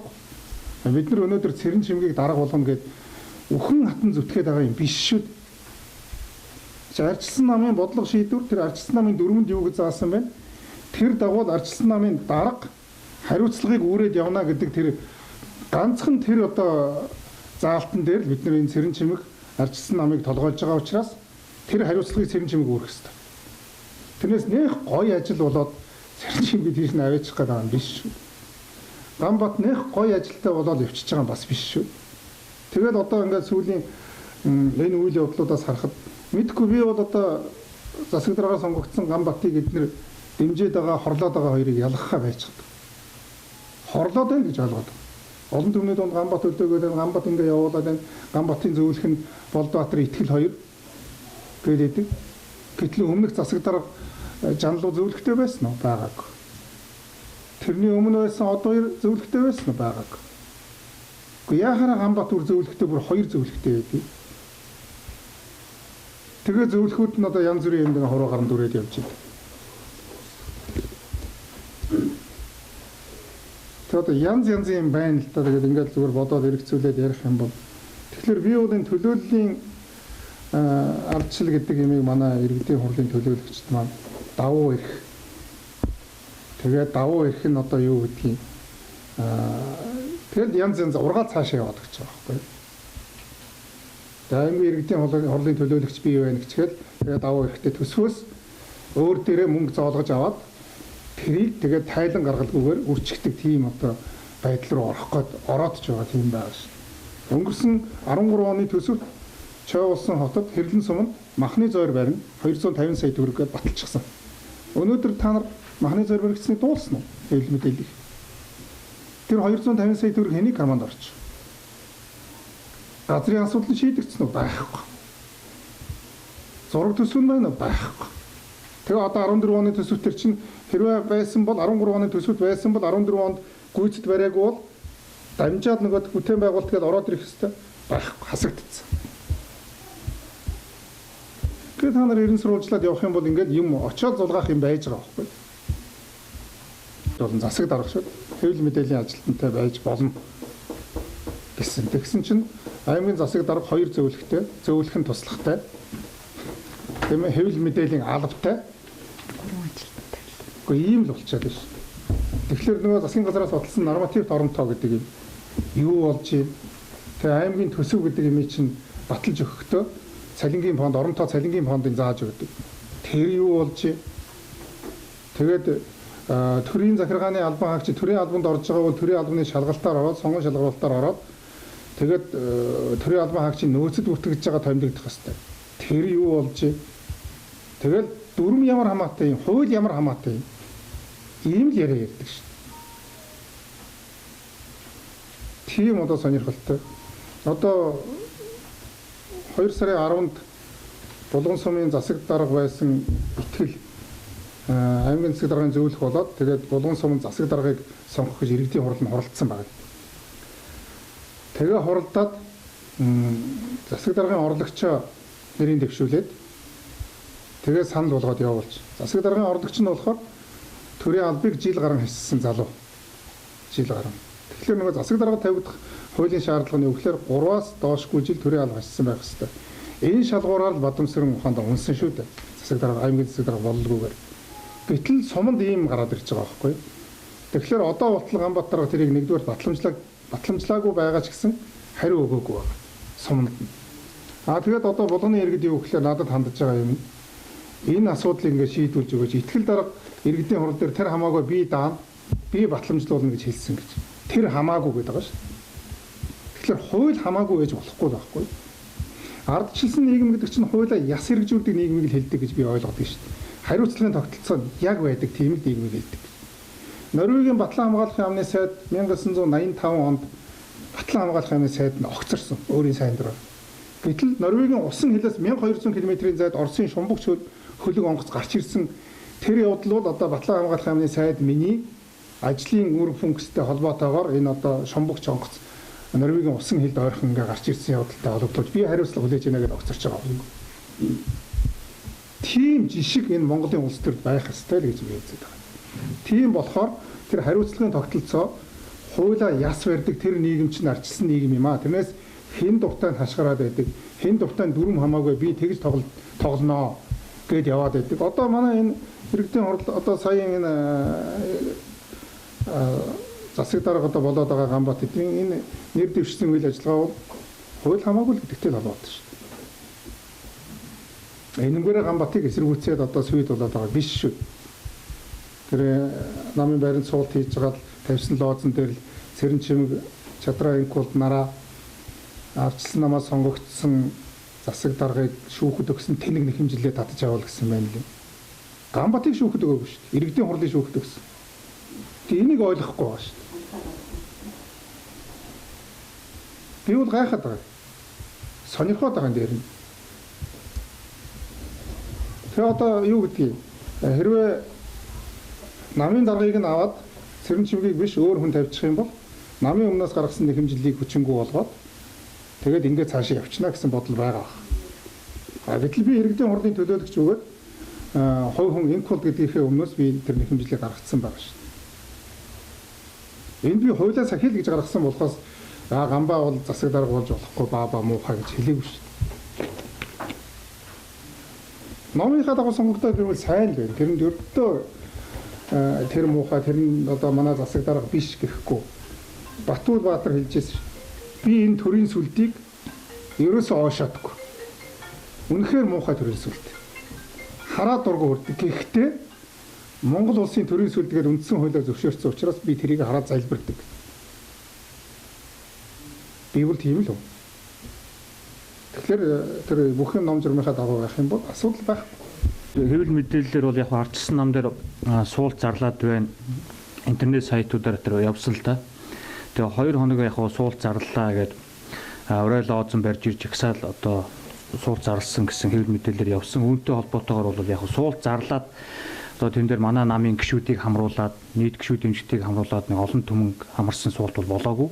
Бид нар өнөөдөр цэрэн чимгийг дарга болгоно гэд үхэн хатан зүтгээд байгаа юм биш шүү. Арчилсан намын бодлого шийдвэр тэр арчилсан намын дөрвөнд юу гэж заасан бэ? Тэр дагуу арчилсан намын дарга хариуцлагыг үүрээд явна гэдэг тэр ганцхан тэр одоо заалтан дээр л бид нар энэ цэрэн чимэг арчилсан намыг толгойлж байгаа учраас тэр хариуцлагыг цэрэн чимэг үүрэх ёстой. Тэрнээс нэх гоё ажил болоод цэрэн чимэг тийш нь аваачих гээд байгаа юм биш шүү. Гамбат нэх гоё ажилтай болоод явчихж байгаа юм бас биш шүү. Тэгэл одоо ингээд сүүлийн энэ үйл явдлуудаас харахад мэдгүй би бол одоо засаг дараагаар сонгогдсон Гамбатыг эдгээр дэмжиж байгаа хорлоод байгаа хоёрыг ялгахаа байж байгаа. Хорлоод байна гэж ойлгоод. Олон түмний донд Гамбат өлдөөгөө Гамбат ингээ явуулаад байна. Гамбатын зөвлөх нь Болдбаатар итгэл хоёр гэдэг. Гэтэл өмнөх засаг дарга жанлуу зөвлөхтэй байсан уу? Байгаагүй. Тэрний өмнө байсан одоо хоёр зөвлөхтэй байсан уу? Байгаагүй. Гэхдээ яхаараа Гамбат үр зөвлөхтэй бүр хоёр зөвлөхтэй байдаг. Тэгээ зөвлөхүүд нь одоо янз бүрийн юм хуруу гарan дүрээд явж байна. Тэгээд одоо янз юм байна л та. Тэгээд ингээд зүгээр бодоод эргэцүүлээд ярих юм бол тэгэхээр би бол энэ төлөөллийн ардчил гэдэг юмыг манай иргэдийн хурлын төлөөлөгчд маань давуу ирэх. Тэгээд давуу ирэх нь одоо юу гэдгийг тэгээд янз ургаал цаашаа яваад гэж байгаа байхгүй юу? Аймгийн иргэдийн хурлын төлөөлөгч бий байна гэчихэл тэгээд давуу ирэхтэй төсвөөс өөр дээрээ мөнгө зоолгож аваад тэрийг тэгээд тайлан гаргалгүйгээр үрчигдэг тийм одоо байдал руу ороод ч байгаа тийм байгаа шин. Өнгөрсөн 13 оны төсөвт Чойулсан хотод Хэрлэн суманд махны зойр барина 250 сая төгрөгээр баталчихсан. Өнөөдөр та нар махны зойр баригдсны дуулсан уу? Хэвлэл мэдээлэл. Тэр 250 сая төгрөг хэнийг карманд орчих? Газрын асуудал шийдэгдсэн үү? Байхгүй. Зураг төсөв нь байна уу? Байхгүй. Тэгээ одоо 14 оны төсөвтөр чинь хэрвээ байсан бол 13 оны төсөвт байсан бол 14 онд гүйцэд бариагүй бол дамжаад нөгөө бүтээн байгуулалт гээд ороод ирэх хэвээр байхгүй хасагдсан. Тэгээд та нар ерэн сурвалжлаад явах юм бол ингээд юм очоод зулгаах юм байж байгаа байхгүй. Болон засаг дарга шүү. Хэвлэл мэдээллийн ажилтнтай байж болно гэсэн. Тэгсэн чинь аймгийн засаг дарга хоёр зөвлөхтэй, зөвлөх нь туслахтай. Тийм ээ хэвлэл мэдээллийн албатай. Гурван ажилтнтай. Гэхдээ ийм л болчиход байна шүү. Тэгэхээр нөгөө засгийн газраас баталсан нормативт оронтоо гэдэг юм юу болж юм? Тэгээ аймгийн төсөв гэдэг юм чинь баталж өгөхдөө цалингийн фонд оронтоо цалингийн фондыг зааж өгдөг. Тэр юу болж юм? Тэгээд төрийн захиргааны албан хаагч төрийн албанд орж байгаа бол төрийн албаны шалгалтаар ороод сонгон шалгуулалтаар ороод тэгээд төрийн албан хаагчийн нөөцөд бүртгэж байгаа томилогдох хэвээр. Тэр юу болж юм? Тэгэл дүрм ямар хамаатай юм, хууль ямар хамаатай юм. Ийм л яриа ярьдаг шүү. Тийм одоо сонирхолтой. Одоо 2 сарын 10-нд Булган сумын засаг дарга байсан итгэл аймгийн засаг даргын зөвлөх болоод тэгээд Булган сумын засаг даргаыг сонгох гэж иргэдийн хурал нь хуралдсан байна. Тэгээ хуралдаад засаг даргын орлогчоо нэрийг дэвшүүлээд тэгээ санал болгоод явуулж. Засаг даргын орлогч нь болохоор төрийн албыг жил гарan хийсэн залуу. Жил гарan. Тэгэхээр нөгөө засаг дарга тавигдах хуулийн шаардлага нь юу гэхээр 3-аас доошгүй жил төрийн алба хийсэн байх хэрэгтэй. Энэ шалгуураар л Бадамсэрэн ухаанд унсан шүү дээ. Засаг дарга аймгийн засаг дарга бололгүйгээр. Гэтэл суманд ийм гараад ирж байгаа байхгүй. Тэгэхээр одоо болтол Ганбаатар тэрийг нэгдүгээр батламжлаагүй байгаа ч гэсэн хариу өгөөгүй байна. Суманд. Тэгээд одоо болгоны иргэд юу гэхээр надад хандж байгаа юм. Энэ асуудлыг ингээд шийдүүлж өгөөч. Итгэл дарга иргэдийн хурал дээр тэр хамаагүй би батламжлуулна гэж хэлсэн гэж. Тэр хамаагүй гэдэг байгаа шүү. Тэгэхээр хууль хамаагүй байж болохгүй байхгүй. Ардчилсан нийгэм гэдэг чинь хуулиа яс хэрэгжүүлдэг нийгмийг л хэлдэг гэж би ойлгодог шүү. Хариуцлагын тогтолцоо яг байдаг тийм л нийгмийг хэлдэг. Норвегийн Батлан хамгаалахын яамны сайд 1985 онд Батлан хамгаалахын яамны сайд нь огцорсон өөрийн сайн дураар. Гэтэл Норвегийн усан хилээс 1200 км-ийн зайд Оросын Шумбагч хөлөг онгоц гарч ирсэн тэр явдал бол одоо Батлан хамгаалах яамны сайд миний ажлын үр функцтэй холбоотойгоор энэ одоо Шумбагч онгоц Норвегийн усан хилд ойрхон ингээ гарч ирсэн явдалтай холбогдож би хариуцлага хүлээж байна гэж огцорч байгаа юм. Тийм жишг энэ Монголын улс төрд байх ёстой л гэж би үздэг байна. Тийм болохоор тэр хариуцлагын тогтолцоо хуулаа яс барьдаг тэр нийгэм чинь арчилсан нийгэм юм аа. Тэрнээс хэн дуртай нь хашгираад байдаг, хэн дуртай нь дүрм хамаагүй би тэгж тоглоноо гэд яваад байдаг. Одоо манай энэ иргэдийн хурал одоо саяын энэ засаг дарга одоо болоод байгаа Ганбат эдийн энэ нэр дэвшсэн үйл ажиллагаа бол хууль хамаагүй л гэдэгтэй л холбоотой шүү дээ. Энэгээр Ганбатыг эсэргүүцээд одоо сүйд болоод байгаа биш шүү. Тэр намын байранд суулт хийж байгаа тавьсан лоозон дээр л цэрэн чимэг чадраа инкулд нараа авчилсан намаас сонгогдсон засаг даргыг шүүхэд өгсөн тэнэг нэхэмжлээ татаж авал гэсэн байна л юм. Ганбатыг шүүхэд өгөөгүй шүү дээ. Иргэдийн хурлыг шүүхэд өгсөн. Тэг энийг ойлгохгүй байгаа шүү дээ. Би бол гайхаад байгаа. Сонирхоод байгаа юм дээр нь. Тэгээ одоо юу гэдгийг хэрвээ намын даргаыг нь аваад цэрэн чимгийг биш өөр хүн тавьчих юм бол намын өмнөөс гаргасан нэхэмжлэлийг хүчингү болгоод тэгээд ингээд цаашаа явчихна гэсэн бодол байгаа. Гэтэл би иргэдийн хурлын төлөөлөгч өгөөд хувь хүн инкул гэдгийнхээ өмнөөс би тэр нэхэмжлэлийг гаргацсан байгаа шүү дээ. Энд би хуулиа сахил гэж гаргасан болохоос Ганбаа бол засаг дарга болж болохгүй баа муухай гэж хэлээгүй шүү дээ. Номынхаа дагуу сонгогдоод ирвэл сайн л байна. Тэрэнд өртөө тэр муухай тэр нь одоо манай засаг дарга биш гэхгүй. Батүр Баатар хэлжээс би энэ төрийн сүлдийг ерөөсөө оошоодгүй. Үнэхээр муухай төрийн сүлд. Хараа дургу хүрдэг. Гэхдээ Монгол улсын төрийн сүлдгээр үндсэн хуулиар зөвшөөрсөн учраас би тэрийг хараад залбирдаг. Би бол тийм л үү. Тэгэхээр тэр бүх юм ном журмынхаа дагуу байх юм бол асуудал байхгүй. Хэвлэл мэдээллээр бол яг ардчсан нам дээр суулт зарлаад байна. Интернет сайтуудаар тэр явсан л да. Тэгээ 2 хоног яг суулт зарлаа гэдэг орой лоозон барьж ирж ихсаал одоо суулт зарлсан гэсэн хэвлэл мэдээллээр явсан. Үүнтэй холбоотойгоор бол яг суулт зарлаад одоо тэн дээр манай намын гишүүдийг хамруулад нийт гишүүд дэмжигчдийг хамруулад нэг олон түмэн хамарсан суулт бол болоогүй.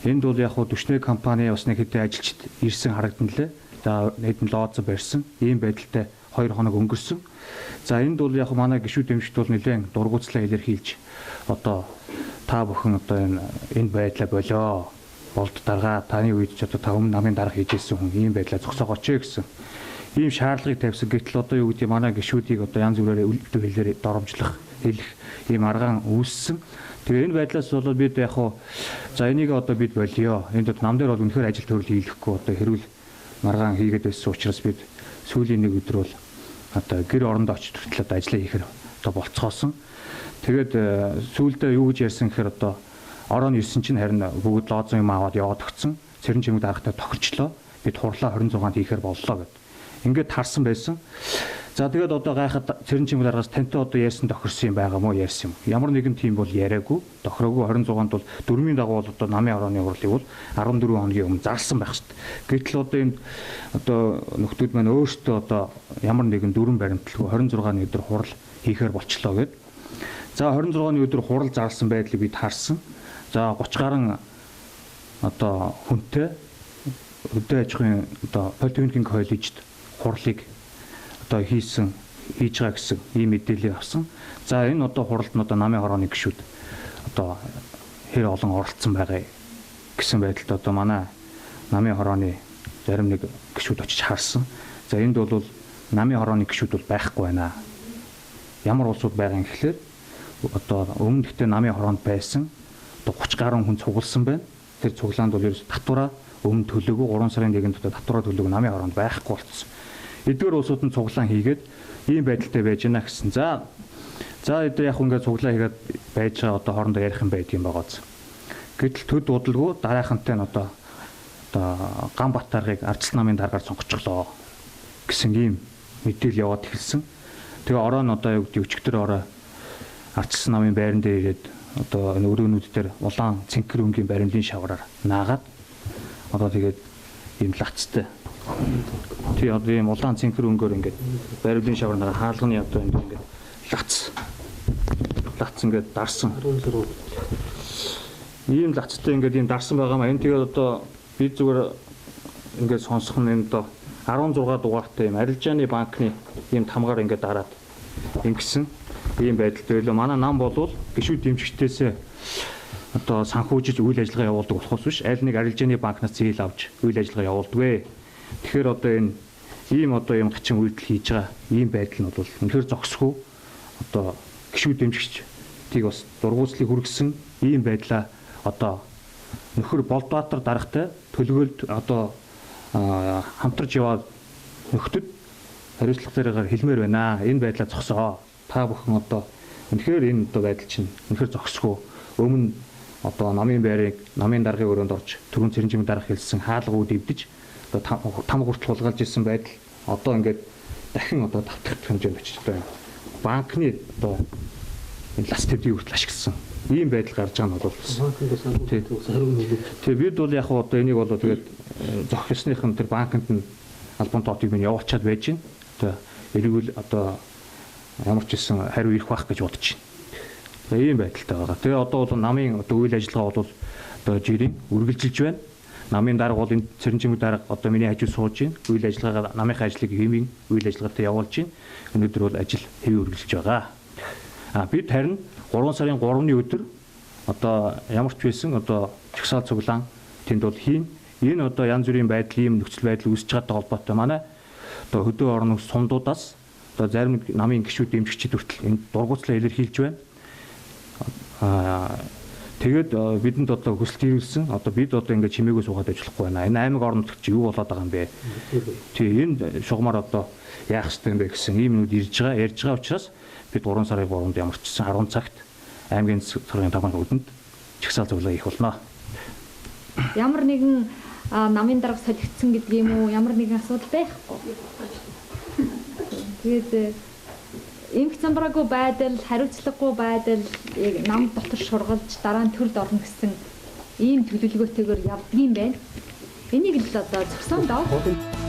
Энд бол яг түшнээ компани бас нэг хэдэн ажилчид ирсэн харагдан лээ. За хэдэн лоозо барьсан. Ийм байдалтай 2 хоног өнгөрсөн. За энд бол яг манай гишүүд дэмжигчд бол нэлээд дургуутслаа илэрхийлж одоо та бүхэн одоо энэ байдлаа болоо. Болд дарга таны үед ч одоо та өмнө намын дарга хийжсэн хүн ийм байдлаа зогсоогооч гэсэн. Ийм шаардлагыг тавьсан. Гэтэл одоо юу гэдэг манай гишүүдийг одоо янз бүрээр үлдээ хэлээр доромжлох, хэлэх ийм аргаан үүссэн. Тэгээ энэ байдлаас бол бид яг за энийг одоо бид болио. Энд нам дээр бол үнэхээр ажил төрөл хийлэхгүй одоо хэрүүл маргаан хийгээд байсан учраас бид сүүлийн нэг өдөр бол одоо гэр орондоо очиж хүртэл одоо ажиллаа хийхээр одоо болцгоосон. Тэгээд сүүлдээ юу гэж ярьсан гэхээр одоо ороонд ирсэн чинь харин бүгд лоозон юм аваад яваад өгсөн. Цэрэн чимэг даргатай тохирчлоо. Бид хурлаа 26-нд хийхээр боллоо гэд. Ингээд харсан байсан. За тэгээд одоо гайхад цэрэн чимэг даргаас тантай одоо ярьсан тохирсон юм байгаа мó ярьсан юм. Ямар нэгэн тийм бол яриаггүй. Тохироогүй 26-нд бол дөрмийн дагуу бол одоо намын орооны хурлыг бол 14 хоногийн өмнө зарсан байх шүү дээ. Гэтэл одоо энд одоо нөхдүүд маань өөрсдөө одоо ямар нэгэн дүрм баримтлгүй 26-ны өдөр хурал хийхээр болчлоо гэд. За 26-ны өдөр хурал зарсан байдлыг бид харсан. За 30 гаруй одоо хүнтэй өдөө аж ахуйн одоо политехникийн коллежид хурлыг одоо хийж байгаа гэсэн ийм мэдээлэл авсан. За энэ одоо хуралд нь одоо намын хорооны гишүүд одоо хэр олон оролцсон байгаа гэсэн байдалд одоо манай намын хорооны зарим нэг гишүүд очиж харсан. За энд бол намын хорооны гишүүд бол байхгүй байна. Ямар улсууд байгаа юм гэхлээр одоо өмнө дэхтэй намын хороонд байсан 30 гаруй хүн цугласан байна. Тэр цуглаанд бол ерөөс татвараа өмнө төлөөгүй 3 сарын 1-нд татвараа төлөөгүй намын хороонд байхгүй болсон. Эдгээр улсууд нь цуглаан хийгээд ийм байдалтай байж гэнэ гэсэн. За эдгээр яг ингээд цуглаан хийгээд байж байгаа одоо хоорондоо ярих юм байдаг юм байгааз. Гэтэл төд удалгүй дараахантай нь одоо Ганбат даргыг ардчсан намын даргаар сонгочихлоо гэсэн ийм мэдээлэл яваад эхэлсэн. Тэгээ ороо нь одоо юу гэдэг өчигдөр ороо ардчсан намын байран дээр ирээд одоо энэ өрөөнүүд дээр улаан цэнхэр өнгийн баримлын шавраар наагаад одоо тэгээд ийм лацтай тий одоо ийм улаан цэнхэр өнгөөр ингээд бариулын шавар хаалганы одоо ингээд лац ингээд дарсан. Ийм лацтай ингээд ийм дарсан байгаа маа. Энэ тэгээд одоо бид зүгээр ингээд сонсох нь энэ одоо 16 дугаартай ийм арилжааны банкны ийм тамгаар ингээд дараад ингэсэн ийм байдалтай байлаа. Манай нам болвол гишүүд дэмжигчдээс одоо санхүүжиж үйл ажиллагаа явуулдаг болохоос биш аль нэг арилжааны банкнаас зээл авч үйл ажиллагаа явуулдаг. Тэгэхээр одоо энэ ийм гачин үйлдэл хийж байгаа ийм байдал нь бол үнэхээр зогсгүй одоо гишүүд дэмжигчдийг бас дургуутслыг хүргэсэн ийм байдлаа одоо нөхөр Болдбаатар даргатай төлгөөлд одоо хамтарч яваад нөхдөд хариуцлагатайгаар хэлмээр байна. Энэ байдлаа зогсоо. Та бүхэн одоо үнэхээр энэ одоо байдал чинь үнэхээр зогсгүй. Өмнө одоо намын байрыг намын даргын өрөөнд орж түрүүн цэрэнжимэг дарга хэлсэн хаалгууд эвдэж одоо там хүртэл хулгайлж ирсэн байдал одоо ингээд дахин одоо давтах хэмжээнд очиж байна. Банкны одоо энэ лац төдий хүртэл ашигласан ийм байдал гарч байгаа нь бол тий бид бол яг одоо энийг бол тэгээд зохисныхан тэр банкнд нь албан тоотыг минь явуулчаад байж гин. Одоо эргүүл одоо ямар ч гэсэн хариу ирэх байх гэж бодож байна. Ийм байдалтай байгаа. Тэгээ одоо бол намын одоо үйл ажиллагаа бол одоо жирийн үргэлжилж байна. Намын дарга бол энэ цэрэнжимэг дарга одоо миний хажууд сууж байна. Үйл ажиллагаа намынхаа ажлыг хэмээн үйл ажиллагаатай явуулж байна. Өнөөдөр бол ажил хэвээ үргэлжилж байгаа. Бид харин 3 сарын 3-ны өдөр одоо ямар ч байсан одоо чагсаал цуглаан тэнд бол хийн энэ одоо янз бүрийн байдал ийм нөхцөл байдал үүсэж байгаатай холбоотой манай одоо хөдөө орон сумдуудаас одоо зарим намын гишүүд дэмжигчид хүртэл энэ дургуутслаа илэрхийлж байна. Тэгээд бидэнд одоо хүсэлт ирүүлсэн. Одоо бид одоо ингээд чимээгөө суугаад ажиллахгүй байна. Энэ аймаг орон нутгад чи юу болоод байгаа юм бэ? Тий энэ шугамар одоо яах ёстой юм бэ гэсэн ийм нүд ярьж байгаа учраас бид 3 сарын 3-нд ямар ч гэсэн 10 цагт аймгийн цэргийн тамгын өдөнд чагсаал цуглаа хийх болно. Ямар нэгэн намын дарга солигдсон гэдэг юм уу? Ямар нэгэн асуудал байхгүй. Тэгээд эмх замбраагүй байдал, хариуцлагагүй байдал яг нам дотор шургалж дараа нь төрд орно гэсэн ийм төлөвлөгөөтэйгээр явдгийм байна. Энийг л одоо зөксөн доо.